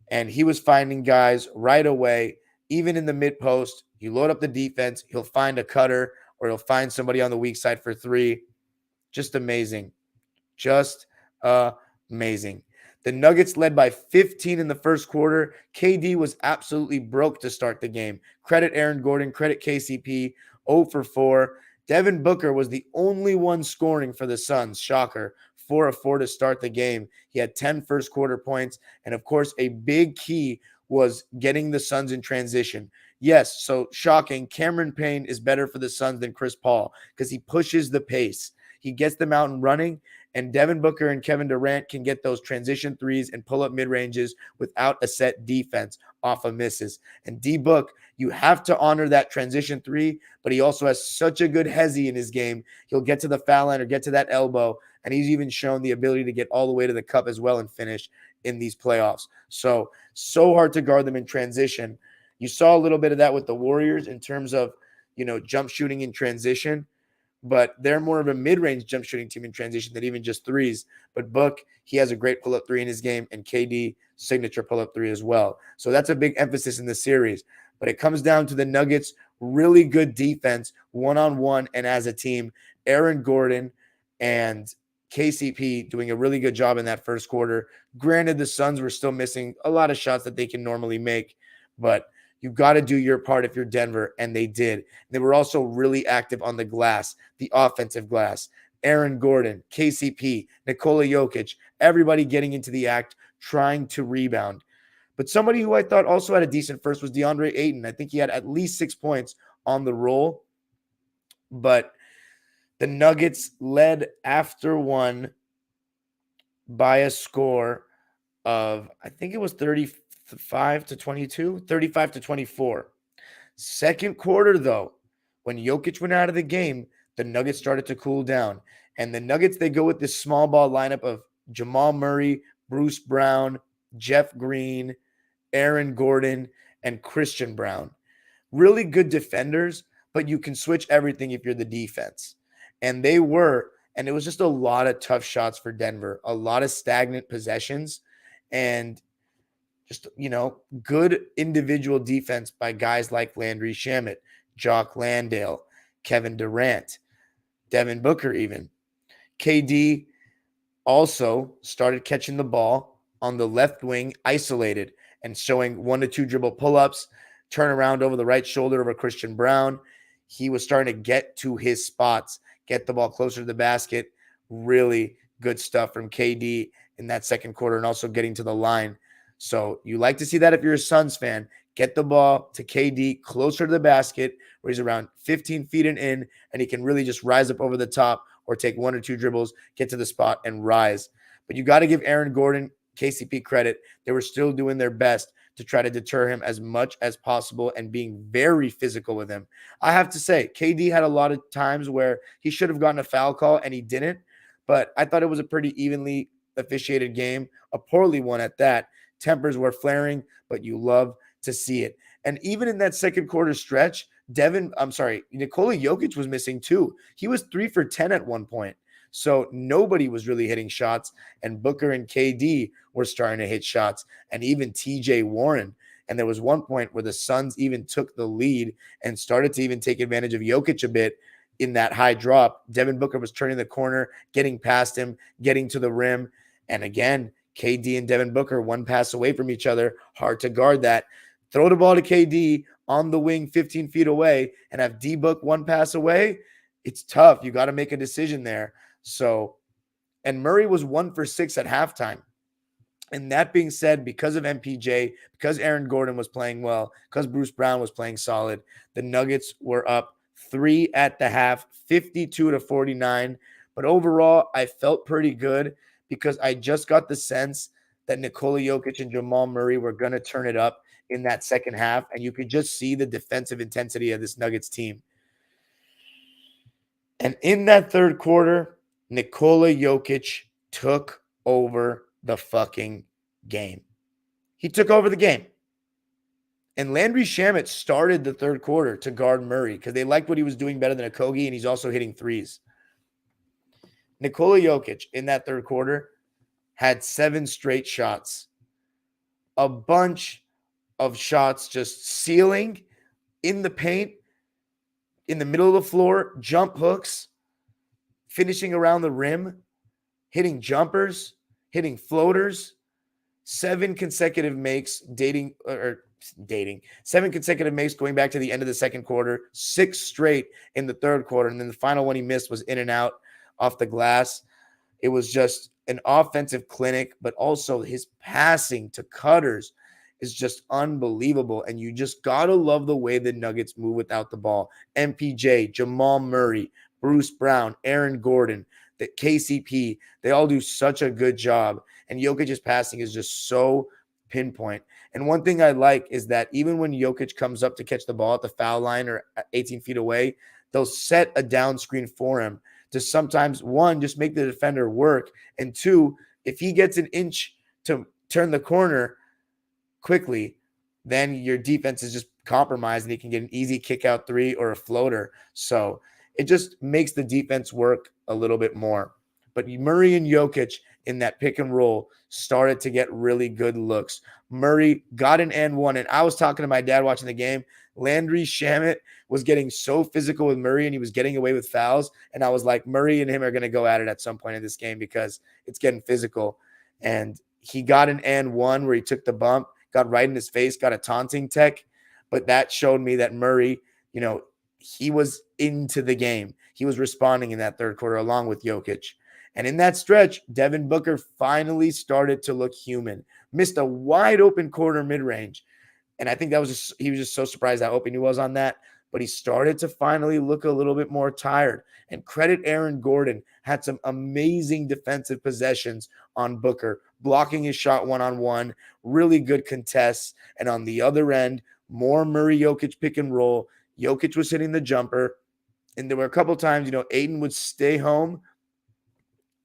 [SPEAKER 5] And he was finding guys right away, even in the mid post. You load up the defense, he'll find a cutter or he'll find somebody on the weak side for 3. Just amazing. Just amazing. The Nuggets led by 15 in the first quarter. KD was absolutely broke to start the game. Credit Aaron Gordon, credit KCP, 0 for 4. Devin Booker was the only one scoring for the Suns. Shocker. 4 of 4 to start the game. He had 10 first quarter points. And of course, a big key was getting the Suns in transition. Yes, so shocking. Cameron Payne is better for the Suns than Chris Paul because he pushes the pace. He gets them out and running, and Devin Booker and Kevin Durant can get those transition threes and pull up mid-ranges without a set defense off of misses. And D-Book, you have to honor that transition 3, but he also has such a good hezzy in his game. He'll get to the foul line or get to that elbow, and he's even shown the ability to get all the way to the cup as well and finish in these playoffs. So hard to guard them in transition. You saw a little bit of that with the Warriors in terms of, jump shooting in transition, but they're more of a mid-range jump shooting team in transition than even just threes. But Book, he has a great pull-up 3 in his game, and KD, signature pull-up 3 as well. So that's a big emphasis in the series. But it comes down to the Nuggets' really good defense, one-on-one and as a team. Aaron Gordon and KCP doing a really good job in that first quarter. Granted, the Suns were still missing a lot of shots that they can normally make, but you've got to do your part if you're Denver, and they did. They were also really active on the glass, the offensive glass. Aaron Gordon, KCP, Nikola Jokic, everybody getting into the act, trying to rebound. But somebody who I thought also had a decent first was DeAndre Ayton. I think he had at least 6 points on the roll. But the Nuggets led after one by a score of, I think it was 35-24. Second quarter, though, when Jokic went out of the game, the Nuggets started to cool down. And the Nuggets, they go with this small ball lineup of Jamal Murray, Bruce Brown, Jeff Green, Aaron Gordon, and Christian Brown. Really good defenders, but you can switch everything if you're the defense. And they were, and it was just a lot of tough shots for Denver, a lot of stagnant possessions, and just, good individual defense by guys like Landry Shamet, Jock Landale, Kevin Durant, Devin Booker even. KD also started catching the ball on the left wing isolated and showing 1 to 2 dribble pull-ups, turn around over the right shoulder of a Christian Brown. He was starting to get to his spots, get the ball closer to the basket. Really good stuff from KD in that second quarter and also getting to the line. So you like to see that if you're a Suns fan. Get the ball to KD closer to the basket where he's around 15 feet and in, and he can really just rise up over the top or take 1 or 2 dribbles, get to the spot, and rise. But you got to give Aaron Gordon, KCP credit. They were still doing their best to try to deter him as much as possible and being very physical with him. I have to say, KD had a lot of times where he should have gotten a foul call and he didn't, but I thought it was a pretty evenly officiated game, a poorly one at that. Tempers were flaring, but you love to see it. And even in that second quarter stretch, Nikola Jokic was missing too. He was 3 for 10 at one point. So nobody was really hitting shots, and Booker and KD were starting to hit shots, and even TJ Warren. And there was one point where the Suns even took the lead and started to even take advantage of Jokic a bit in that high drop, Devin Booker was turning the corner, getting past him, getting to the rim. And again, KD and Devin Booker, one pass away from each other. Hard to guard that. Throw the ball to KD on the wing 15 feet away and have D-Book one pass away. It's tough. You got to make a decision there. So, and Murray was 1 for 6 at halftime. And that being said, because of MPJ, because Aaron Gordon was playing well, because Bruce Brown was playing solid, the Nuggets were up 3 at the half, 52-49. But overall, I felt pretty good because I just got the sense that Nikola Jokic and Jamal Murray were going to turn it up in that second half. And you could just see the defensive intensity of this Nuggets team. And in that third quarter, Nikola Jokic took over the fucking game. He took over the game. And Landry Shamet started the third quarter to guard Murray because they liked what he was doing better than Okogie, and he's also hitting threes. Nikola Jokic in that third quarter had 7 straight shots. A bunch of shots just sealing in the paint, in the middle of the floor, jump hooks, finishing around the rim, hitting jumpers, hitting floaters, 7 consecutive makes, 7 consecutive makes going back to the end of the second quarter, 6 straight in the third quarter. And then the final one he missed was in and out off the glass. It was just an offensive clinic, but also his passing to cutters is just unbelievable. And you just got to love the way the Nuggets move without the ball. MPJ, Jamal Murray, Bruce Brown, Aaron Gordon, the KCP, they all do such a good job. And Jokic's passing is just so pinpoint. And one thing I like is that even when Jokic comes up to catch the ball at the foul line or 18 feet away, they'll set a down screen for him to sometimes, 1, just make the defender work, and 2, if he gets an inch to turn the corner quickly, then your defense is just compromised and he can get an easy kick out 3 or a floater. So it just makes the defense work a little bit more. But Murray and Jokic in that pick and roll started to get really good looks. Murray got an and one, and I was talking to my dad watching the game. Landry Shamet was getting so physical with Murray, and he was getting away with fouls. And I was like, Murray and him are going to go at it at some point in this game because it's getting physical. And he got an and one where he took the bump, got right in his face, got a taunting tech. But that showed me that Murray, he was into the game. He was responding in that third quarter along with Jokic. And in that stretch, Devin Booker finally started to look human. Missed a wide open corner mid-range. And I think he was just so surprised how open he was on that. But he started to finally look a little bit more tired. And credit Aaron Gordon, had some amazing defensive possessions on Booker, blocking his shot one-on-one, really good contests. And on the other end, more Murray-Jokic pick and roll. Jokic was hitting the jumper. And there were a couple times, Ayton would stay home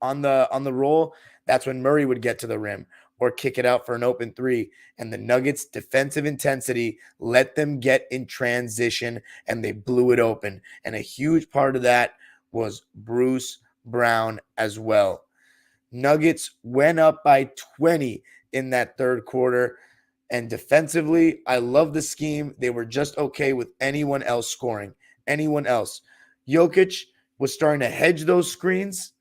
[SPEAKER 5] on the roll. That's when Murray would get to the rim or kick it out for an open 3. And the Nuggets' defensive intensity let them get in transition, and they blew it open. And a huge part of that was Bruce Brown as well. Nuggets went up by 20 in that third quarter. And defensively, I love the scheme. They were just okay with anyone else scoring. Anyone else. Jokic was starting to hedge those screens,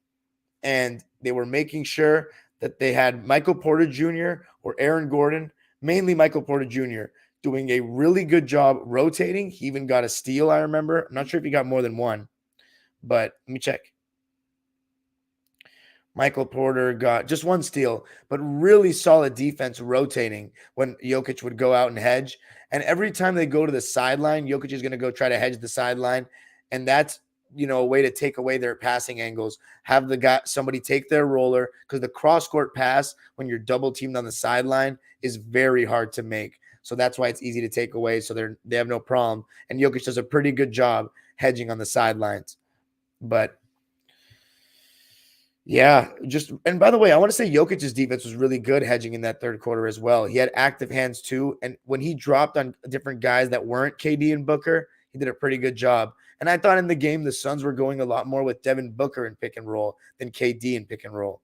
[SPEAKER 5] and they were making sure that they had Michael Porter Jr. or Aaron Gordon, mainly Michael Porter Jr., doing a really good job rotating. He even got a steal, I remember. I'm not sure if he got more than one, but let me check. Michael Porter got just one steal, but really solid defense rotating when Jokic would go out and hedge. And every time they go to the sideline, Jokic is going to go try to hedge the sideline. And that's, a way to take away their passing angles. Have somebody take their roller, because the cross-court pass when you're double teamed on the sideline is very hard to make. So that's why it's easy to take away. So they have no problem. And Jokic does a pretty good job hedging on the sidelines. But yeah, and by the way, I want to say Jokic's defense was really good hedging in that third quarter as well. He had active hands too. And when he dropped on different guys that weren't KD and Booker, he did a pretty good job. And I thought in the game, the Suns were going a lot more with Devin Booker in pick and roll than KD in pick and roll.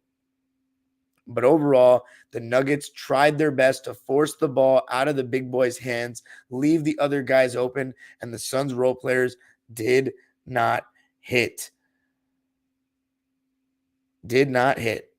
[SPEAKER 5] But overall, the Nuggets tried their best to force the ball out of the big boys' hands, leave the other guys open, and the Suns role players did not hit. Did not hit.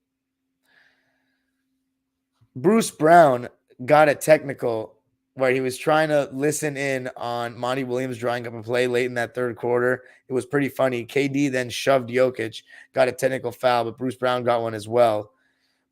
[SPEAKER 5] Bruce Brown got a technical where he was trying to listen in on Monty Williams drawing up a play late in that third quarter. It was pretty funny. KD then shoved Jokic, got a technical foul, but Bruce Brown got one as well.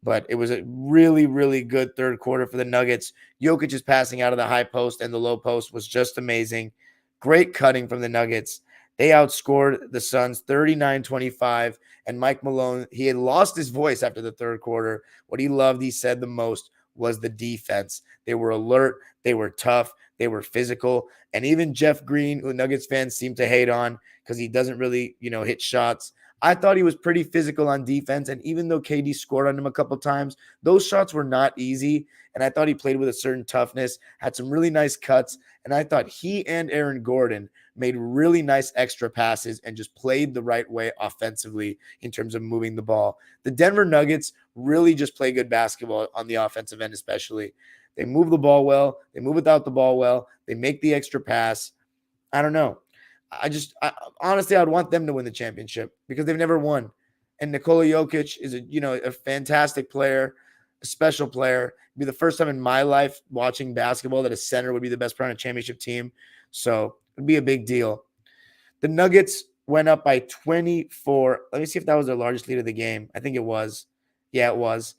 [SPEAKER 5] But it was a really, really good third quarter for the Nuggets. Jokic's passing out of the high post and the low post was just amazing. Great cutting from the Nuggets. They outscored the Suns 39-25. And Mike Malone, he had lost his voice after the third quarter. What he loved, he said the most, was the defense. They were alert. They were tough. They were physical. And even Jeff Green, who Nuggets fans seem to hate on because he doesn't really, hit shots, I thought he was pretty physical on defense. And even though KD scored on him a couple times, those shots were not easy. And I thought he played with a certain toughness, had some really nice cuts. And I thought he and Aaron Gordon made really nice extra passes and just played the right way offensively in terms of moving the ball. The Denver Nuggets really just play good basketball on the offensive end, especially. They move the ball well. They move without the ball well. They make the extra pass. I don't know. Honestly, I'd want them to win the championship because they've never won. And Nikola Jokic is a fantastic player, a special player. It'd be the first time in my life watching basketball that a center would be the best player on a championship team. So it'd be a big deal. The Nuggets went up by 24. Let me see if that was their largest lead of the game. I think it was. Yeah, it was.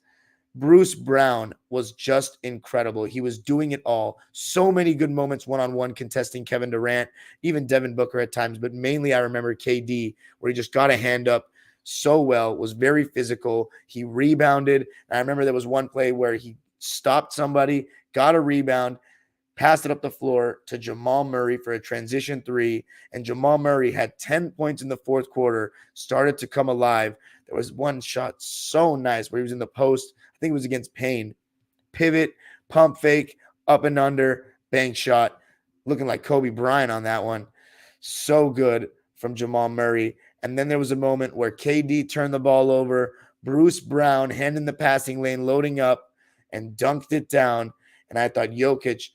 [SPEAKER 5] Bruce Brown was just incredible. He was doing it all. So many good moments one-on-one contesting Kevin Durant, even Devin Booker at times, but mainly I remember KD where he just got a hand up so well, was very physical. He rebounded. And I remember there was one play where he stopped somebody, got a rebound, passed it up the floor to Jamal Murray for a transition three, and Jamal Murray had 10 points in the fourth quarter, started to come alive. There was one shot so nice where he was in the post. I think it was against Payne. Pivot, pump fake, up and under, bank shot. Looking like Kobe Bryant on that one. So good from Jamal Murray. And then there was a moment where KD turned the ball over. Bruce Brown, hand in the passing lane, loading up, and dunked it down. And I thought Jokic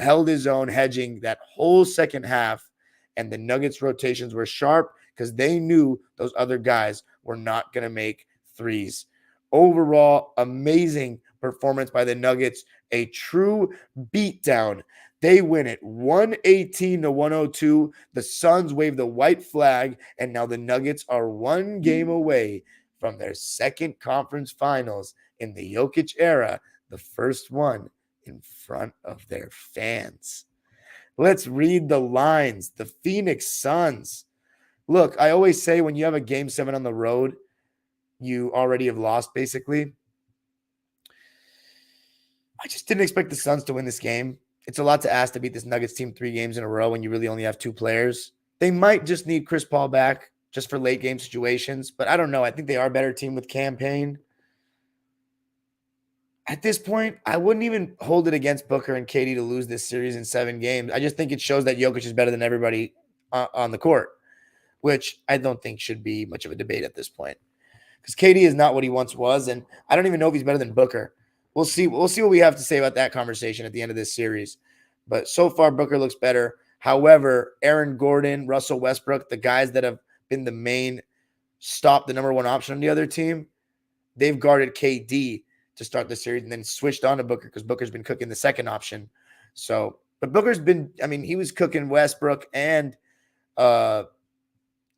[SPEAKER 5] held his own, hedging that whole second half. And the Nuggets rotations were sharp because they knew those other guys were not going to make threes. Overall, amazing performance by the Nuggets. A true beatdown. They win it 118-102. The Suns wave the white flag, and now the Nuggets are one game away from their second conference finals in the Jokic era, the first one in front of their fans. Let's read the lines. The Phoenix Suns. Look, I always say when you have a game 7 on the road, you already have lost, basically. I just didn't expect the Suns to win this game. It's a lot to ask to beat this Nuggets team 3 games in a row when you really only have 2 players. They might just need Chris Paul back just for late game situations, but I don't know. I think they are a better team with campaign. At this point, I wouldn't even hold it against Booker and KD to lose this series in 7 games. I just think it shows that Jokic is better than everybody on the court, which I don't think should be much of a debate at this point. Because KD is not what he once was, and I don't even know if he's better than Booker. We'll see. We'll see what we have to say about that conversation at the end of this series. But so far, Booker looks better. However, Aaron Gordon, Russell Westbrook, the guys that have been the main stop, the number one option on the other team, they've guarded KD to start the series and then switched on to Booker because Booker's been cooking the second option. So, but Booker's been, he was cooking Westbrook and Aaron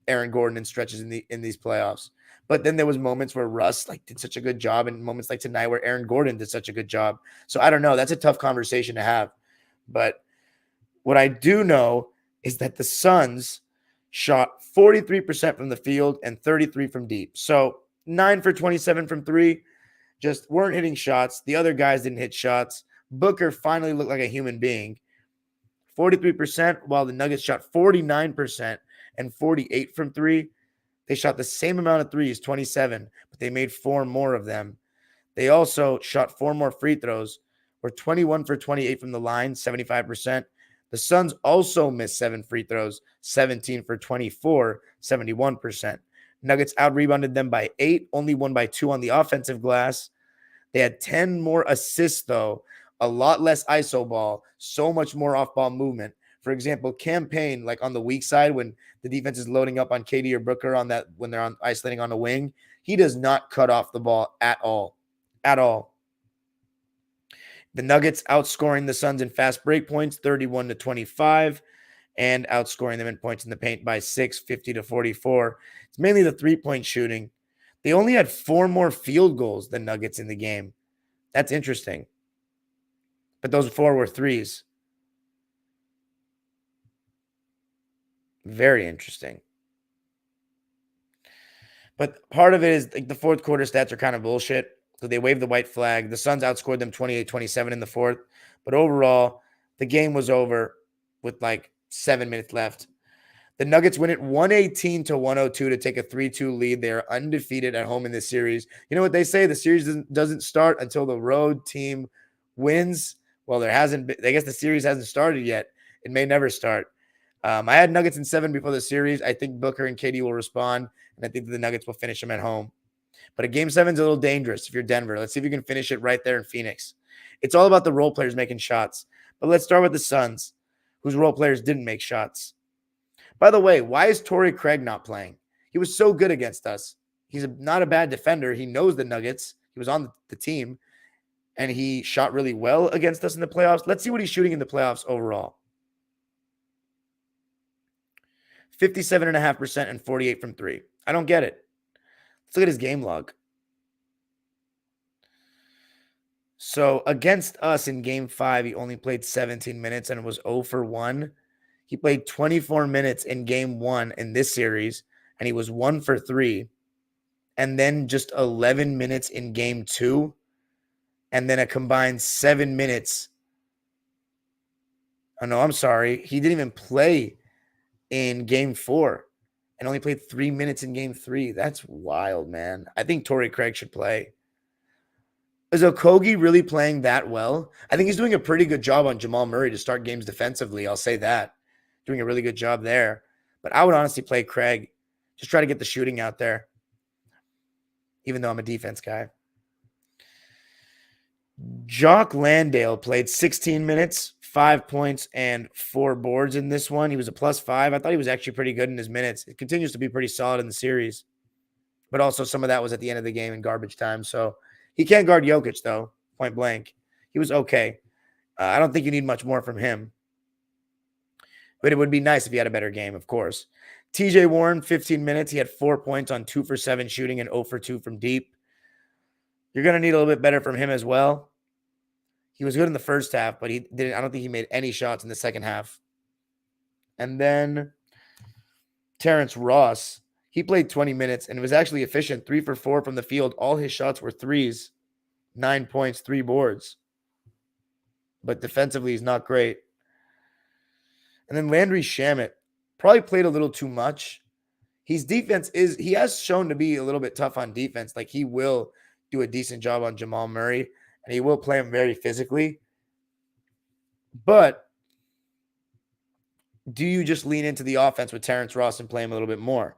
[SPEAKER 5] Gordon in stretches in these playoffs. But then there was moments where Russ did such a good job, and moments like tonight where Aaron Gordon did such a good job. So I don't know. That's a tough conversation to have. But what I do know is that the Suns shot 43% from the field and 33 from deep. So 9 for 27 from 3, just weren't hitting shots. The other guys didn't hit shots. Booker finally looked like a human being. 43%, while the Nuggets shot 49% and 48 from 3. They shot the same amount of threes, 27, but they made 4 more of them. They also shot 4 more free throws, were 21 for 28 from the line, 75%. The Suns also missed 7 free throws, 17 for 24, 71%. Nuggets out-rebounded them by 8, only won by 2 on the offensive glass. They had 10 more assists, though, a lot less iso ball, so much more off-ball movement. For example, campaign, like on the weak side, when the defense is loading up on KD or Booker on that, when they're isolating on a wing, he does not cut off the ball at all. At all. The Nuggets outscoring the Suns in fast break points, 31-25, and outscoring them in points in the paint by 6, 50-44. It's mainly the three-point shooting. They only had 4 more field goals than Nuggets in the game. That's interesting. But those 4 were threes. Very interesting. But part of it is like the fourth quarter stats are kind of bullshit. So they waved the white flag. The Suns outscored them 28-27 in the fourth. But overall, the game was over with like 7 minutes left. The Nuggets win it 118-102 to take a 3-2 lead. They are undefeated at home in this series. You know what they say? The series doesn't start until the road team wins. Well, there hasn't been. I guess the series hasn't started yet. It may never start. I had Nuggets in 7 before the series. I think Booker and KD will respond, and I think that the Nuggets will finish them at home. But a game 7 is a little dangerous if you're Denver. Let's see if you can finish it right there in Phoenix. It's all about the role players making shots. But let's start with the Suns, whose role players didn't make shots. By the way, why is Torrey Craig not playing? He was so good against us. He's not a bad defender. He knows the Nuggets. He was on the team, and he shot really well against us in the playoffs. Let's see what he's shooting in the playoffs overall. 57.5% and 48 from 3. I don't get it. Let's look at his game log. So against us in game 5, he only played 17 minutes and was 0 for 1. He played 24 minutes in game 1 in this series, and he was 1 for 3. And then just 11 minutes in game 2, and then a combined 7 minutes. Oh, no, I'm sorry. He didn't even play in game 4 and only played 3 minutes in game 3. That's wild, man. I think Torrey Craig should play. Is Okogie really playing that well? I think he's doing a pretty good job on Jamal Murray to start games defensively. I'll say that. Doing a really good job there. But I would honestly play Craig. Just try to get the shooting out there. Even though I'm a defense guy. Jock Landale played 16 minutes, 5 points, and 4 boards in this one. He was a +5. I thought he was actually pretty good in his minutes. It continues to be pretty solid in the series. But also some of that was at the end of the game in garbage time. So he can't guard Jokic, though, point blank. He was okay. I don't think you need much more from him. But it would be nice if he had a better game, of course. TJ Warren, 15 minutes. He had 4 points on 2 for 7 shooting and 0 for 2 from deep. You're going to need a little bit better from him as well. He was good in the first half, but I don't think he made any shots in the second half. And then Terrence Ross, he played 20 minutes and was actually efficient, 3 for 4 from the field. All his shots were threes, 9 points, 3 boards. But defensively, he's not great. And then Landry Shamet probably played a little too much. His defense he has shown to be a little bit tough on defense. Like he will do a decent job on Jamal Murray, and he will play him very physically. But do you just lean into the offense with Terrence Ross and play him a little bit more?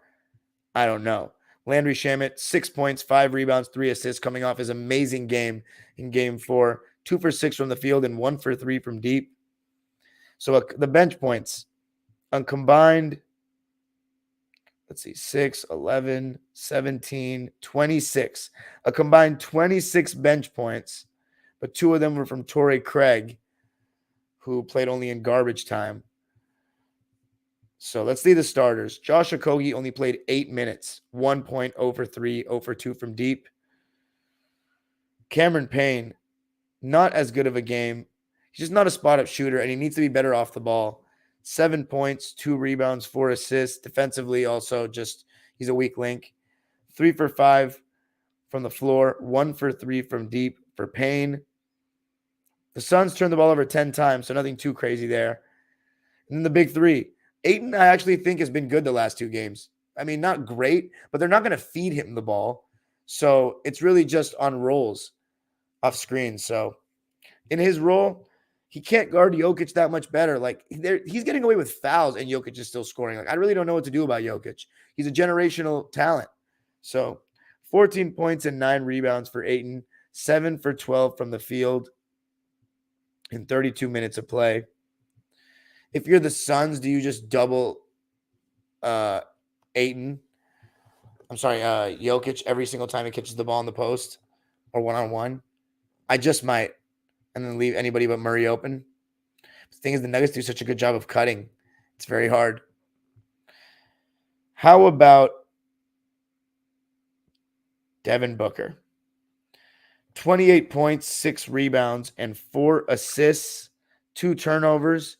[SPEAKER 5] I don't know. Landry Shamet, 6 points, 5 rebounds, 3 assists, coming off his amazing game in game 4. 2 for 6 from the field and 1 for 3 from deep. So the bench points on combined, let's see, 6, 11, 17, 26. A combined 26 bench points, but 2 of them were from Torrey Craig, who played only in garbage time. So let's see the starters. Josh Okogie only played 8 minutes, 1 point, 0 for 3, 0 for 2 from deep. Cameron Payne, not as good of a game. He's just not a spot-up shooter, and he needs to be better off the ball. 7 points, 2 rebounds, 4 assists. Defensively, also just he's a weak link. 3 for 5 from the floor, 1 for 3 from deep for Payne. The Suns turned the ball over 10 times, so nothing too crazy there. And then the big 3. Ayton, I actually think, has been good the last 2 games. I mean, not great, but they're not going to feed him the ball. So it's really just on rolls off screen. So in his role, he can't guard Jokic that much better. Like he's getting away with fouls and Jokic is still scoring. Like I really don't know what to do about Jokic. He's a generational talent. So 14 points and 9 rebounds for Ayton, 7 for 12 from the field in 32 minutes of play. if you're the Suns, do you just double Jokic every single time he catches the ball in the post or one-on-one? I just might, and then leave anybody but Murray open. The thing is, the Nuggets do such a good job of cutting. It's very hard. How about Devin Booker? 28 points, 6 rebounds, and 4 assists, 2 turnovers,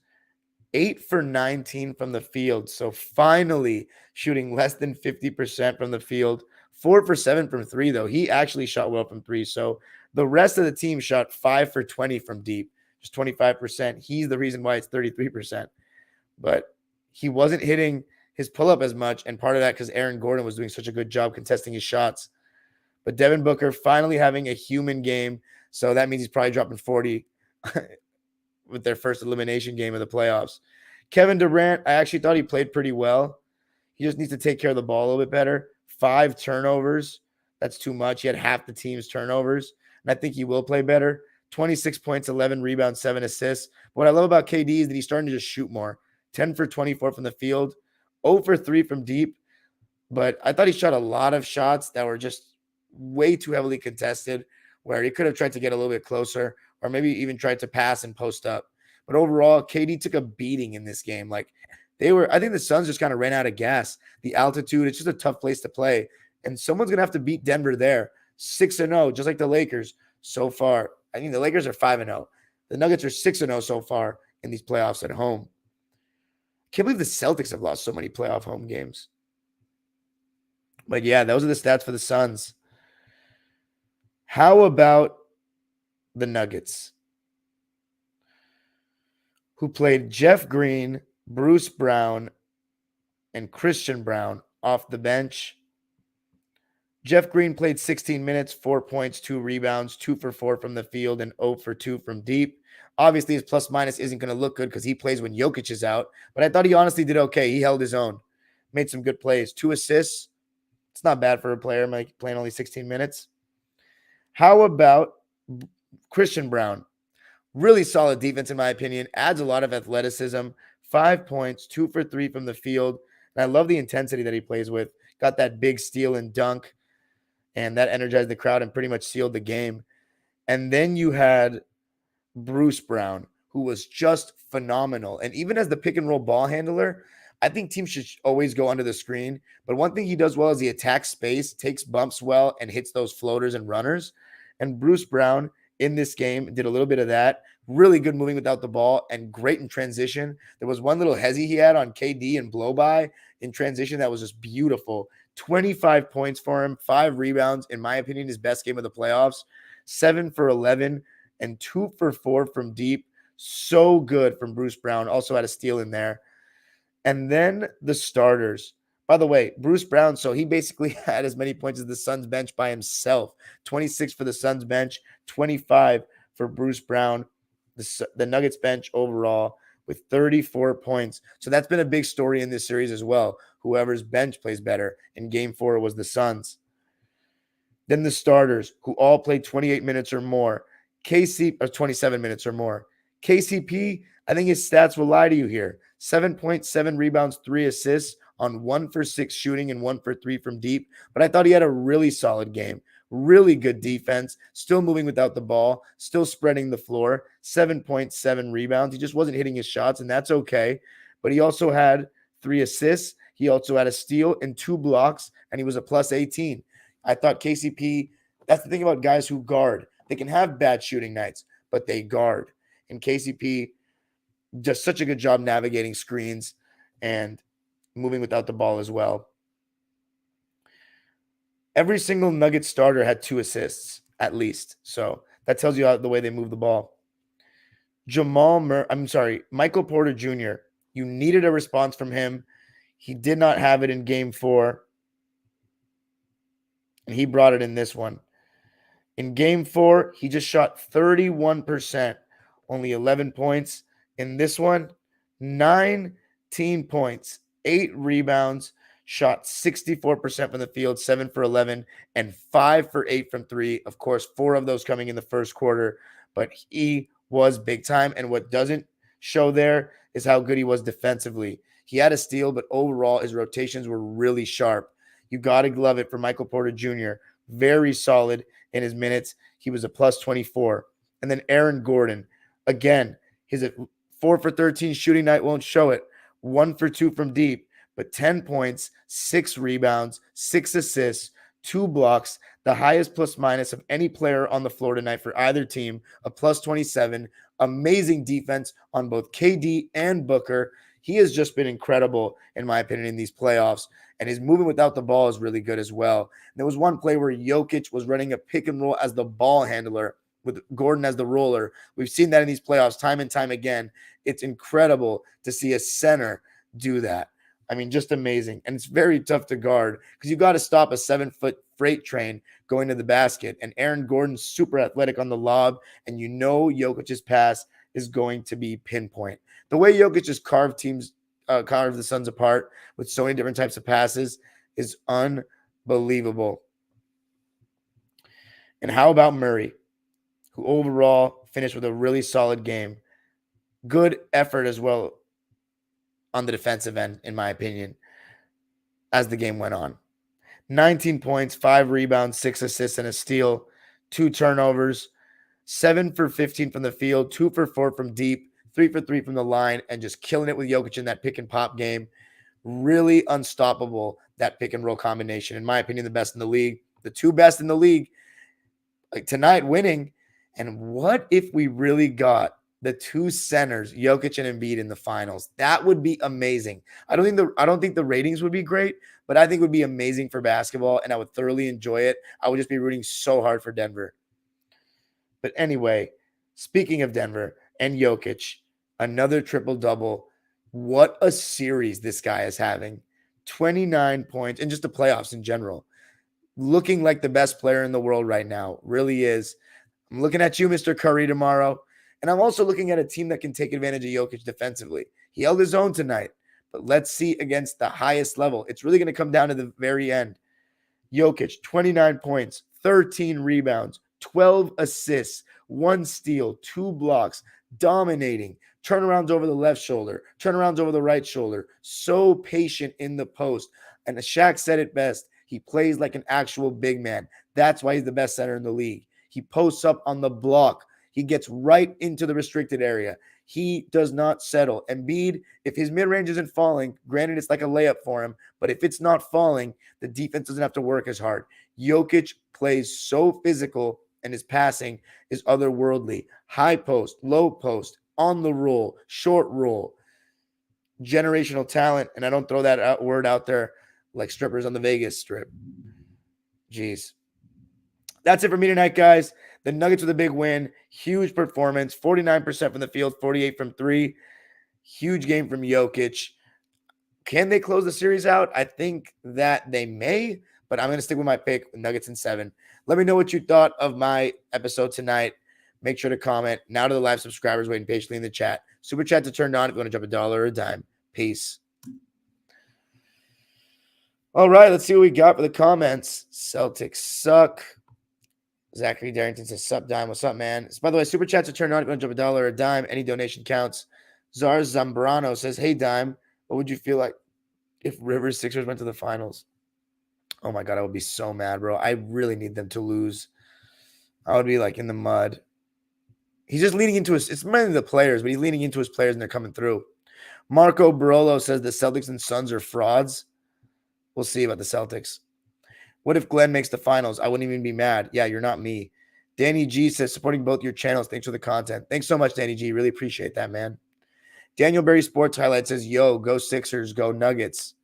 [SPEAKER 5] 8 for 19 from the field. So finally shooting less than 50% from the field. 4 for 7 from 3, though. He actually shot well from 3. So the rest of the team shot 5 for 20 from deep, just 25%. He's the reason why it's 33%. But he wasn't hitting his pull-up as much, and part of that because Aaron Gordon was doing such a good job contesting his shots. But Devin Booker finally having a human game, so that means he's probably dropping 40 with their first elimination game of the playoffs. Kevin Durant, I actually thought he played pretty well. He just needs to take care of the ball a little bit better. 5 turnovers. That's too much. He had half the team's turnovers, and I think he will play better. 26 points, 11 rebounds, 7 assists. What I love about KD is that he's starting to just shoot more. 10 for 24 from the field, 0 for 3 from deep. But I thought he shot a lot of shots that were just way too heavily contested, where he could have tried to get a little bit closer or maybe even tried to pass and post up. But overall, KD took a beating in this game. I think the Suns just kind of ran out of gas. The altitude, it's just a tough place to play. And someone's going to have to beat Denver there. 6-0, just like the Lakers so far. I think the Lakers are 5-0. The Nuggets are 6-0 so far in these playoffs at home. Can't believe the Celtics have lost so many playoff home games. But yeah, those are the stats for the Suns. How about the Nuggets, who played Jeff Green, Bruce Brown, and Christian Brown off the bench? Jeff Green played 16 minutes, 4 points, 2 rebounds, 2 for 4 from the field, and 0 for 2 from deep. Obviously, his plus-minus isn't going to look good because he plays when Jokic is out, but I thought he honestly did okay. He held his own, made some good plays. 2 assists. It's not bad for a player playing only 16 minutes. How about Christian Brown? Really solid defense, in my opinion. Adds a lot of athleticism. 5 points, 2 for 3 from the field. And I love the intensity that he plays with. Got that big steal and dunk, and that energized the crowd and pretty much sealed the game. And then you had Bruce Brown, who was just phenomenal. And even as the pick-and-roll ball handler, I think teams should always go under the screen. But one thing he does well is he attacks space, takes bumps well, and hits those floaters and runners. And Bruce Brown in this game did a little bit of that. Really good moving without the ball and great in transition. There was one little hezzy he had on KD and blow by in transition that was just beautiful. 25 points for him, 5 rebounds. In my opinion, his best game of the playoffs. 7 for 11 and 2 for 4 from deep. So good from Bruce Brown. Also had a steal in there. And then the starters. By the way, Bruce Brown, so he basically had as many points as the Suns bench by himself. 26 for the Suns bench, 25 for Bruce Brown. The Nuggets bench overall with 34 points. So that's been a big story in this series as well. Whoever's bench plays better. In Game 4 was the Suns. Then the starters, who all played 28 minutes or more. 27 minutes or more. KCP, I think his stats will lie to you here. 7.7 rebounds, 3 assists on 1 for 6 shooting and 1 for 3 from deep. But I thought he had a really solid game. Really good defense. Still moving without the ball. Still spreading the floor. 7.7 rebounds. He just wasn't hitting his shots, and that's okay. But he also had 3 assists. He also had a steal and 2 blocks, and he was a plus 18. I thought KCP, that's the thing about guys who guard. They can have bad shooting nights, but they guard. And KCP just such a good job navigating screens and moving without the ball as well. Every single Nugget starter had 2 assists at least. So that tells you the way they move the ball. Michael Porter Jr., you needed a response from him. He did not have it in Game 4. And he brought it in this one. In Game 4, he just shot 31%, only 11 points. In this one, 19 points, 8 rebounds, shot 64% from the field, 7 for 11, and 5 for 8 from 3. Of course, 4 of those coming in the first quarter, but he was big time. And what doesn't show there is how good he was defensively. He had a steal, but overall, his rotations were really sharp. You got to glove it for Michael Porter Jr. Very solid in his minutes. He was a plus 24. And then Aaron Gordon, again, his 4 for 13 shooting night won't show it. 1 for 2 from deep, but 10 points, 6 rebounds, 6 assists, 2 blocks, the highest plus minus of any player on the floor tonight for either team, a plus 27. Amazing defense on both KD and Booker. He has just been incredible, in my opinion, in these playoffs. And his movement without the ball is really good as well. And there was one play where Jokic was running a pick and roll as the ball handler with Gordon as the roller. We've seen that in these playoffs time and time again. It's incredible to see a center do that. I mean, just amazing. And it's very tough to guard because you got to stop a 7-foot freight train going to the basket. And Aaron Gordon's super athletic on the lob. And you know Jokic's pass is going to be pinpoint. The way Jokic just carved the Suns apart with so many different types of passes is unbelievable. And how about Murray, who overall finished with a really solid game? Good effort as well on the defensive end, in my opinion, as the game went on. 19 points, 5 rebounds, 6 assists, and a steal, 2 turnovers, 7 for 15 from the field, 2 for 4 from deep, 3 for 3 from the line, and just killing it with Jokic in that pick and pop game. Really unstoppable, that pick and roll combination. In my opinion, the best in the league. The 2 best in the league, like tonight, winning. And what if we really got the 2 centers, Jokic and Embiid, in the finals? That would be amazing. I don't think the ratings would be great, but I think it would be amazing for basketball, and I would thoroughly enjoy it. I would just be rooting so hard for Denver. But anyway, speaking of Denver and Jokic, another triple-double. What a series this guy is having. 29 points, and just the playoffs in general. Looking like the best player in the world right now. Really is. I'm looking at you, Mr. Curry, tomorrow. And I'm also looking at a team that can take advantage of Jokic defensively. He held his own tonight, but let's see against the highest level. It's really going to come down to the very end. Jokic, 29 points, 13 rebounds, 12 assists, 1 steal, 2 blocks, dominating, turnarounds over the left shoulder, turnarounds over the right shoulder, so patient in the post. And Shaq said it best. He plays like an actual big man. That's why he's the best center in the league. He posts up on the block. He gets right into the restricted area. He does not settle. Embiid, if his mid-range isn't falling, granted it's like a layup for him, but if it's not falling, the defense doesn't have to work as hard. Jokic plays so physical, and his passing is otherworldly. High post, low post, on the roll, short roll. Generational talent, and I don't throw that word out there like strippers on the Vegas Strip. Jeez. That's it for me tonight, guys. The Nuggets with a big win. Huge performance. 49% from the field, 48 from 3. Huge game from Jokic. Can they close the series out? I think that they may, but I'm going to stick with my pick, Nuggets in 7. Let me know what you thought of my episode tonight. Make sure to comment. Now to the live subscribers waiting patiently in the chat. Super chats are turned on if you want to drop $1 or a dime. Peace. All right, let's see what we got for the comments. Celtics suck. Zachary Darrington says, sup, dime. What's up, man? By the way, super chats are turned on if you want to drop $1 or a dime. Any donation counts. Zar Zambrano says, hey, dime, what would you feel like if Rivers Sixers went to the finals? Oh, my God, I would be so mad, bro. I really need them to lose. I would be, like, in the mud. He's just leaning into it's mainly the players, but he's leaning into his players, and they're coming through. Marco Barolo says the Celtics and Suns are frauds. We'll see about the Celtics. What if Glenn makes the finals? I wouldn't even be mad. Yeah, you're not me. Danny G says, supporting both your channels. Thanks for the content. Thanks so much, Danny G. Really appreciate that, man. Daniel Berry Sports Highlight says, yo, go Sixers, go Nuggets.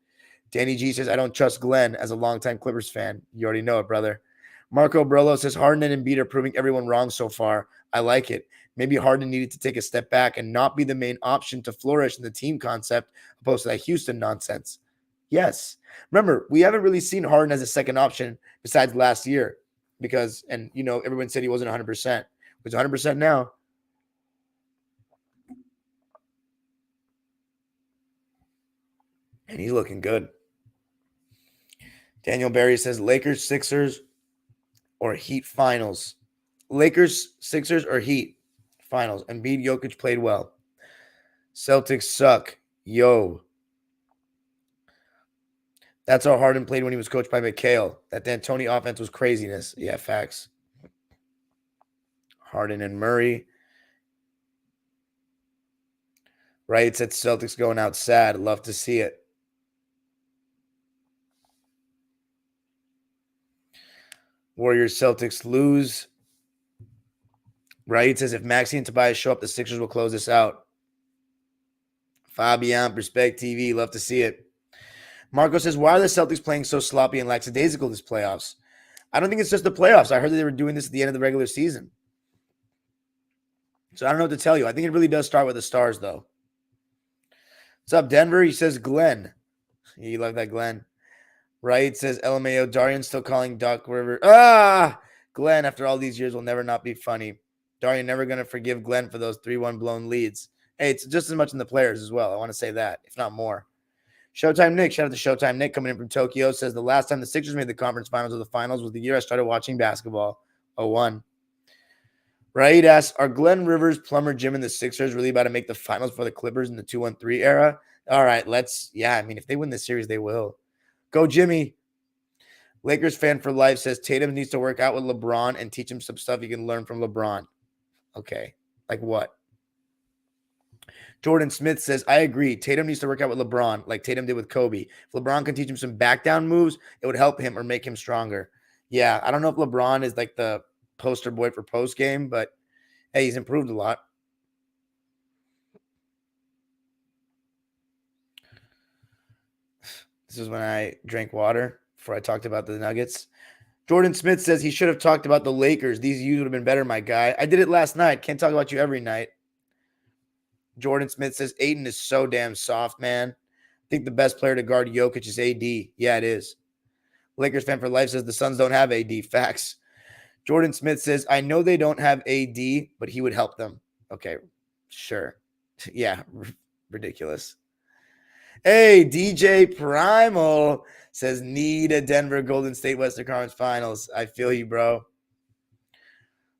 [SPEAKER 5] Danny G says, I don't trust Glenn as a longtime Clippers fan. You already know it, brother. Marco Brolo says, Harden and Embiid are proving everyone wrong so far. I like it. Maybe Harden needed to take a step back and not be the main option to flourish in the team concept opposed to that Houston nonsense. Yes. Remember, we haven't really seen Harden as a second option besides last year because, and you know, everyone said he wasn't 100%. He's 100% now. And he's looking good. Daniel Berry says Lakers, Sixers, or Heat finals. Lakers, Sixers, or Heat finals. Embiid, Jokic played well. Celtics suck. Yo. That's how Harden played when he was coached by McHale. That D'Antoni offense was craziness. Yeah, facts. Harden and Murray. Right, it said Celtics going out sad. Love to see it. Warriors Celtics lose. Right, it says if Maxey and Tobias show up, the Sixers will close this out. Fabian PerspecTV, love to see it. Marco says, why are the Celtics playing so sloppy and lackadaisical this playoffs? I don't think it's just the playoffs. I heard that they were doing this at the end of the regular season. So I don't know what to tell you. I think it really does start with the stars, though. What's up, Denver? He says Glenn. You love that, Glenn. Right? It says LMAO. Darian's still calling Doc River. Glenn, after all these years, will never not be funny. Darian never going to forgive Glenn for those 3-1 blown leads. Hey, it's just as much in the players as well. I want to say that, if not more. Showtime Nick. Shout out to Showtime Nick coming in from Tokyo. Says the last time the Sixers made the conference finals or the finals was the year I started watching basketball. 01. Right? Asks, are Glenn Rivers, Plummer, Jim, and the Sixers really about to make the finals for the Clippers in the 2-1-3 era? All right, I mean, if they win this series, they will. Go, Jimmy. Lakers fan for life says Tatum needs to work out with LeBron and teach him some stuff he can learn from LeBron. Okay. Like what? Jordan Smith says, I agree. Tatum needs to work out with LeBron like Tatum did with Kobe. If LeBron can teach him some back down moves, it would help him or make him stronger. Yeah, I don't know if LeBron is like the poster boy for post game, but hey, he's improved a lot. This is when I drank water before I talked about the Nuggets. Jordan Smith says he should have talked about the Lakers. These U's would have been better, my guy. I did it last night. Can't talk about you every night. Jordan Smith says Ayton is so damn soft, man. I think the best player to guard Jokic is AD. Yeah, it is. Lakers fan for life says the Suns don't have AD. Facts. Jordan Smith says, I know they don't have AD, but he would help them. Okay, sure. Yeah, ridiculous. Hey, DJ Primal says, need a Denver Golden State Western Conference Finals. I feel you, bro.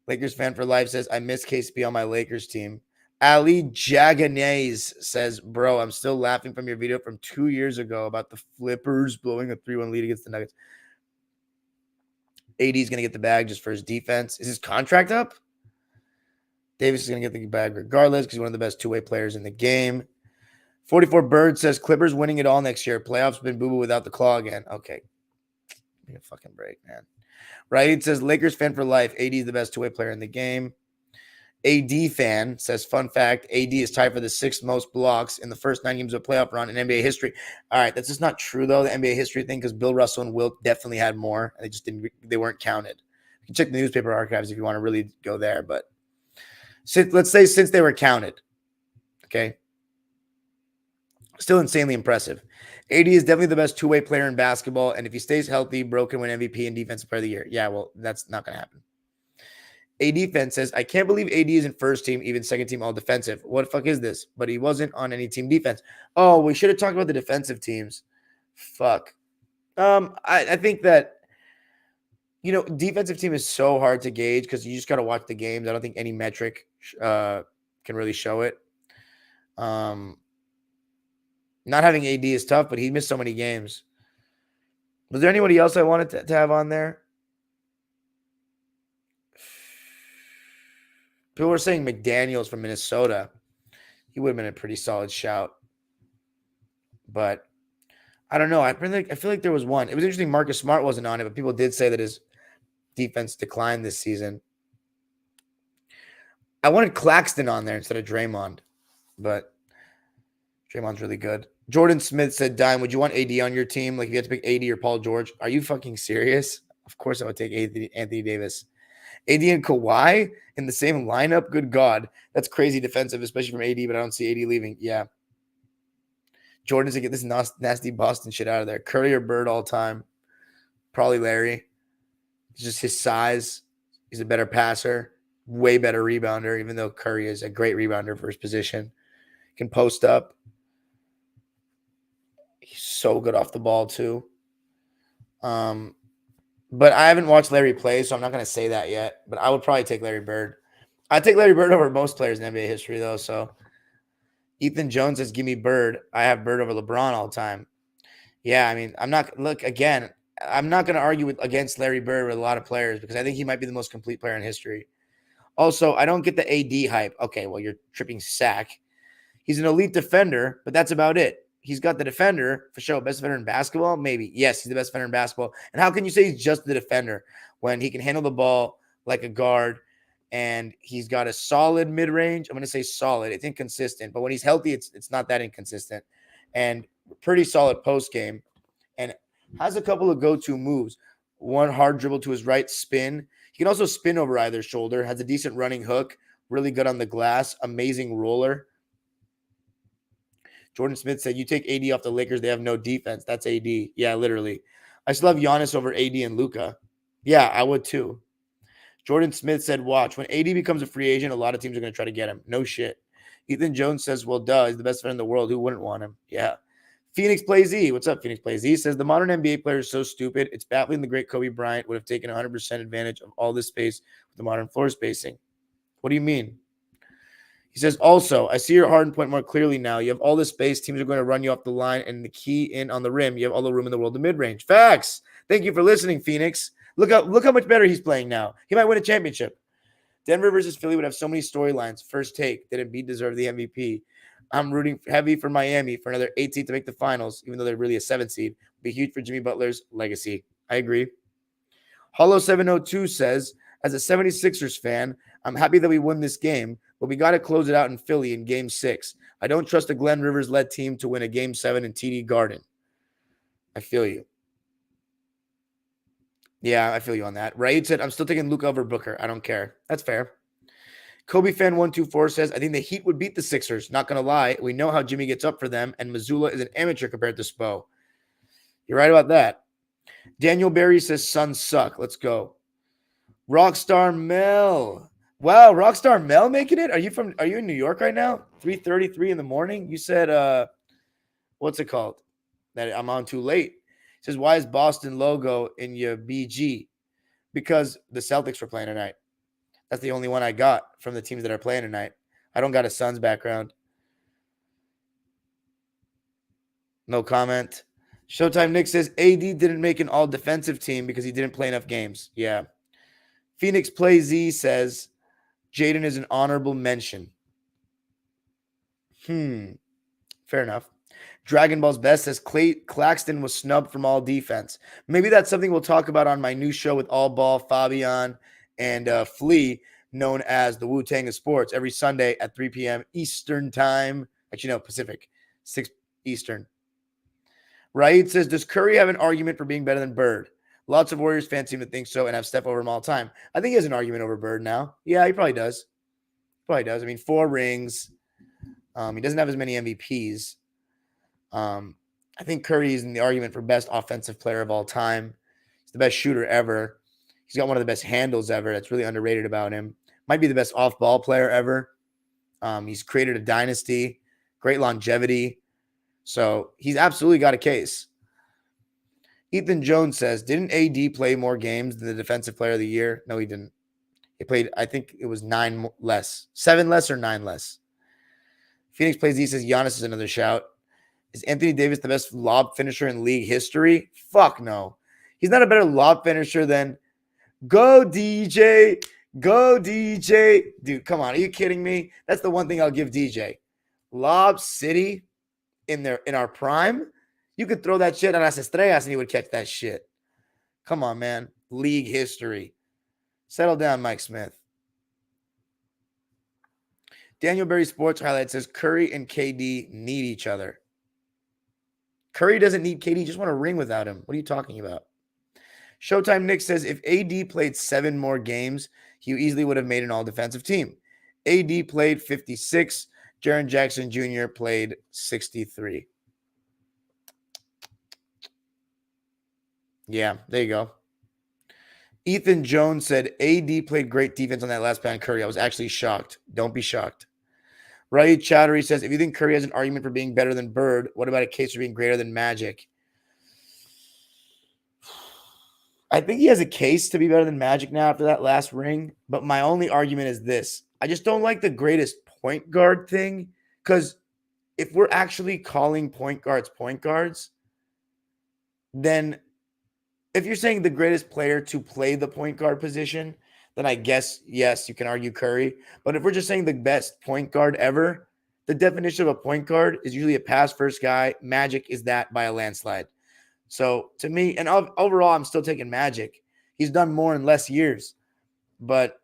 [SPEAKER 5] Lakers fan for life says, I miss KCP on my Lakers team. Ali Jaganese says, bro, I'm still laughing from your video from 2 years ago about the Flippers blowing a 3-1 lead against the Nuggets. AD is going to get the bag just for his defense. Is his contract up? Davis is going to get the bag regardless because he's one of the best two-way players in the game. 44 Bird says, Clippers winning it all next year. Playoffs been boo-boo without the claw again. Okay. Give me a fucking break, man. Right? It says, Lakers fan for life. AD is the best two-way player in the game. AD fan says, fun fact, AD is tied for the 6th most blocks in the first 9 games of playoff run in NBA history. All right, that's just not true, though, the NBA history thing, because Bill Russell and Wilt definitely had more. And they weren't counted. You can check the newspaper archives if you want to really go there. But let's say since they were counted, okay, still insanely impressive. AD is definitely the best two-way player in basketball, and if he stays healthy, bro can win MVP and Defensive Player of the Year. Yeah, well, that's not going to happen. AD fan says, I can't believe AD isn't first team, even second team all defensive. What the fuck is this? But he wasn't on any team defense. Oh, we should have talked about the defensive teams. Fuck. I think that, defensive team is so hard to gauge because you just got to watch the games. I don't think any metric can really show it. Not having AD is tough, but he missed so many games. Was there anybody else I wanted to have on there? People were saying McDaniels from Minnesota. He would have been a pretty solid shout. But I don't know. I feel like there was one. It was interesting Marcus Smart wasn't on it, but people did say that his defense declined this season. I wanted Claxton on there instead of Draymond, but Draymond's really good. Jordan Smith said, Dime, would you want AD on your team? Like if you had to pick AD or Paul George? Are you fucking serious? Of course I would take Anthony Davis. AD and Kawhi in the same lineup? Good God. That's crazy defensive, especially from AD, but I don't see AD leaving. Yeah. Jordan to get this nasty Boston shit out of there. Curry or Bird all time? Probably Larry. It's just his size. He's a better passer. Way better rebounder, even though Curry is a great rebounder for his position. Can post up. He's so good off the ball, too. But I haven't watched Larry play, so I'm not going to say that yet. But I would probably take Larry Bird. I'd take Larry Bird over most players in NBA history, though. So, Ethan Jones says, give me Bird. I have Bird over LeBron all the time. Yeah, I mean, I'm not going to argue against Larry Bird with a lot of players because I think he might be the most complete player in history. Also, I don't get the AD hype. Okay, well, you're tripping sack. He's an elite defender, but that's about it. He's got the defender for sure. Best defender in basketball? Maybe. Yes, he's the best defender in basketball. And how can you say he's just the defender when he can handle the ball like a guard and he's got a solid mid-range? I'm going to say solid. It's inconsistent, but when he's healthy, it's not that inconsistent. And pretty solid post game, and has a couple of go-to moves. One hard dribble to his right, spin. He can also spin over either shoulder, has a decent running hook, really good on the glass, amazing roller. Jordan Smith said, you take AD off the Lakers, they have no defense. That's AD. Yeah, literally. I still have Giannis over AD and Luka. Yeah, I would too. Jordan Smith said, watch, when AD becomes a free agent, a lot of teams are going to try to get him. No shit. Ethan Jones says, well, duh, he's the best friend in the world. Who wouldn't want him? Yeah. Phoenix Plays E. What's up, Phoenix Plays E? Says, the modern NBA player is so stupid. It's baffling the great Kobe Bryant would have taken 100% advantage of all this space with the modern floor spacing. What do you mean? He says, also, I see your Harden point more clearly now. You have all this space. Teams are going to run you off the line and the key in on the rim. You have all the room in the world to mid-range. Facts. Thank you for listening, Phoenix. Look how much better he's playing now. He might win a championship. Denver versus Philly would have so many storylines. First take, did Embiid deserve the MVP? I'm rooting heavy for Miami for another 8 seed to make the finals, even though they're really a 7 seed. Be huge for Jimmy Butler's legacy. I agree. Hollow702 says, as a 76ers fan, I'm happy that we won this game, but we got to close it out in Philly in Game 6. I don't trust a Glenn Rivers-led team to win a Game 7 in TD Garden. I feel you. Yeah, I feel you on that. Raid said, I'm still taking Luka over Booker. I don't care. That's fair. Kobe fan 124 says, I think the Heat would beat the Sixers. Not going to lie. We know how Jimmy gets up for them, and Missoula is an amateur compared to Spo. You're right about that. Daniel Berry says, Suns suck. Let's go. Rockstar Mel. Wow, Rockstar Mel making it? Are you in New York right now? 3:33 in the morning? You said, what's it called? That I'm on too late. He says, why is Boston logo in your BG? Because the Celtics were playing tonight. That's the only one I got from the teams that are playing tonight. I don't got a Suns background. No comment. Showtime Nick says, AD didn't make an all-defensive team because he didn't play enough games. Yeah. Phoenix Play Z says, Jaylen is an honorable mention. Fair enough. Dragon Ball's Best says Claxton was snubbed from all defense. Maybe that's something we'll talk about on my new show with AllBall, Fabian, and Flea, known as the Wu-Tang of Sports, every Sunday at 3 p.m. Eastern Time. Actually, no, Pacific, 6 Eastern. Raid says, does Curry have an argument for being better than Bird? Lots of Warriors fans seem to think so and have Steph over him all the time. I think he has an argument over Bird now. Yeah, he probably does. I mean, 4 rings. He doesn't have as many MVPs. I think Curry is in the argument for best offensive player of all time. He's the best shooter ever. He's got one of the best handles ever. That's really underrated about him. Might be the best off-ball player ever. He's created a dynasty, great longevity. So he's absolutely got a case. Ethan Jones says, didn't AD play more games than the defensive player of the year? No, he didn't. He played, I think it was 9 less. 7 less or 9 less. Phoenix Plays E says, Giannis is another shout. Is Anthony Davis the best lob finisher in league history? Fuck no. He's not a better lob finisher than Go DJ. Go DJ. Dude, come on. Are you kidding me? That's the one thing I'll give DJ. Lob City in our prime. You could throw that shit on Las Estrellas and he would catch that shit. Come on, man. League history. Settle down, Mike Smith. Daniel Berry Sports Highlight says Curry and KD need each other. Curry doesn't need KD. Just want to ring without him. What are you talking about? Showtime Nick says if AD played 7 more games, he easily would have made an all-defensive team. AD played 56. Jaren Jackson Jr. played 63. Yeah, there you go. Ethan Jones said AD played great defense on that last play on Curry. I was actually shocked. Don't be shocked. Raid Chowdhury says, if you think Curry has an argument for being better than Bird, what about a case for being greater than Magic? I think he has a case to be better than Magic now after that last ring, but my only argument is this. I just don't like the greatest point guard thing because if we're actually calling point guards, then if you're saying the greatest player to play the point guard position, then I guess, yes, you can argue Curry. But if we're just saying the best point guard ever, the definition of a point guard is usually a pass-first guy. Magic is that by a landslide. So to me, and overall, I'm still taking Magic. He's done more in less years. But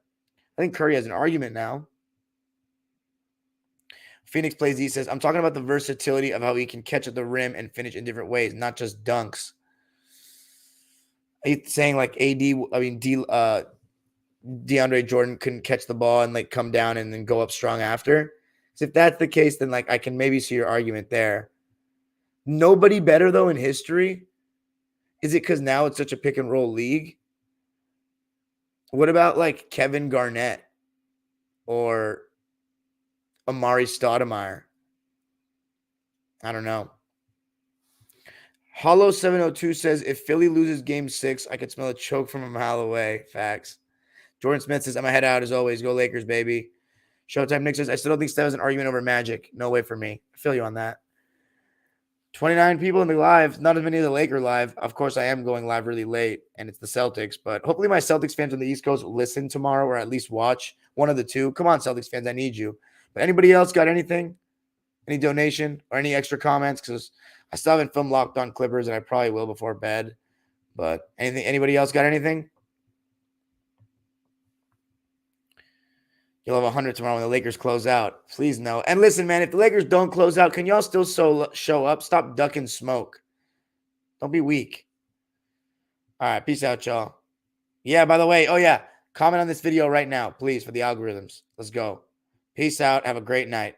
[SPEAKER 5] I think Curry has an argument now. Phoenix Plays Z says, I'm talking about the versatility of how he can catch at the rim and finish in different ways, not just dunks. He's saying like DeAndre Jordan couldn't catch the ball and like come down and then go up strong after. So if that's the case, then like I can maybe see your argument there. Nobody better though in history. Is it because now it's such a pick and roll league? What about like Kevin Garnett or Amari Stoudemire? I don't know. Hollow 702 says, if Philly loses game 6, I could smell a choke from a mile away. Facts. Jordan Smith says, I'm head out as always. Go Lakers, baby. Showtime Nick says, I still don't think Steph has an argument over Magic. No way for me. I feel you on that. 29 people in the live. Not as many of the Laker live. Of course, I am going live really late, and it's the Celtics. But hopefully my Celtics fans on the East Coast will listen tomorrow or at least watch one of the two. Come on, Celtics fans. I need you. But anybody else got anything? Any donation or any extra comments? Because I still haven't filmed Locked On Clippers, and I probably will before bed. But anything? Anybody else got anything? You'll have 100 tomorrow when the Lakers close out. Please no. And listen, man, if the Lakers don't close out, can y'all still show up? Stop ducking smoke. Don't be weak. All right, peace out, y'all. Yeah, by the way, comment on this video right now, please, for the algorithms. Let's go. Peace out. Have a great night.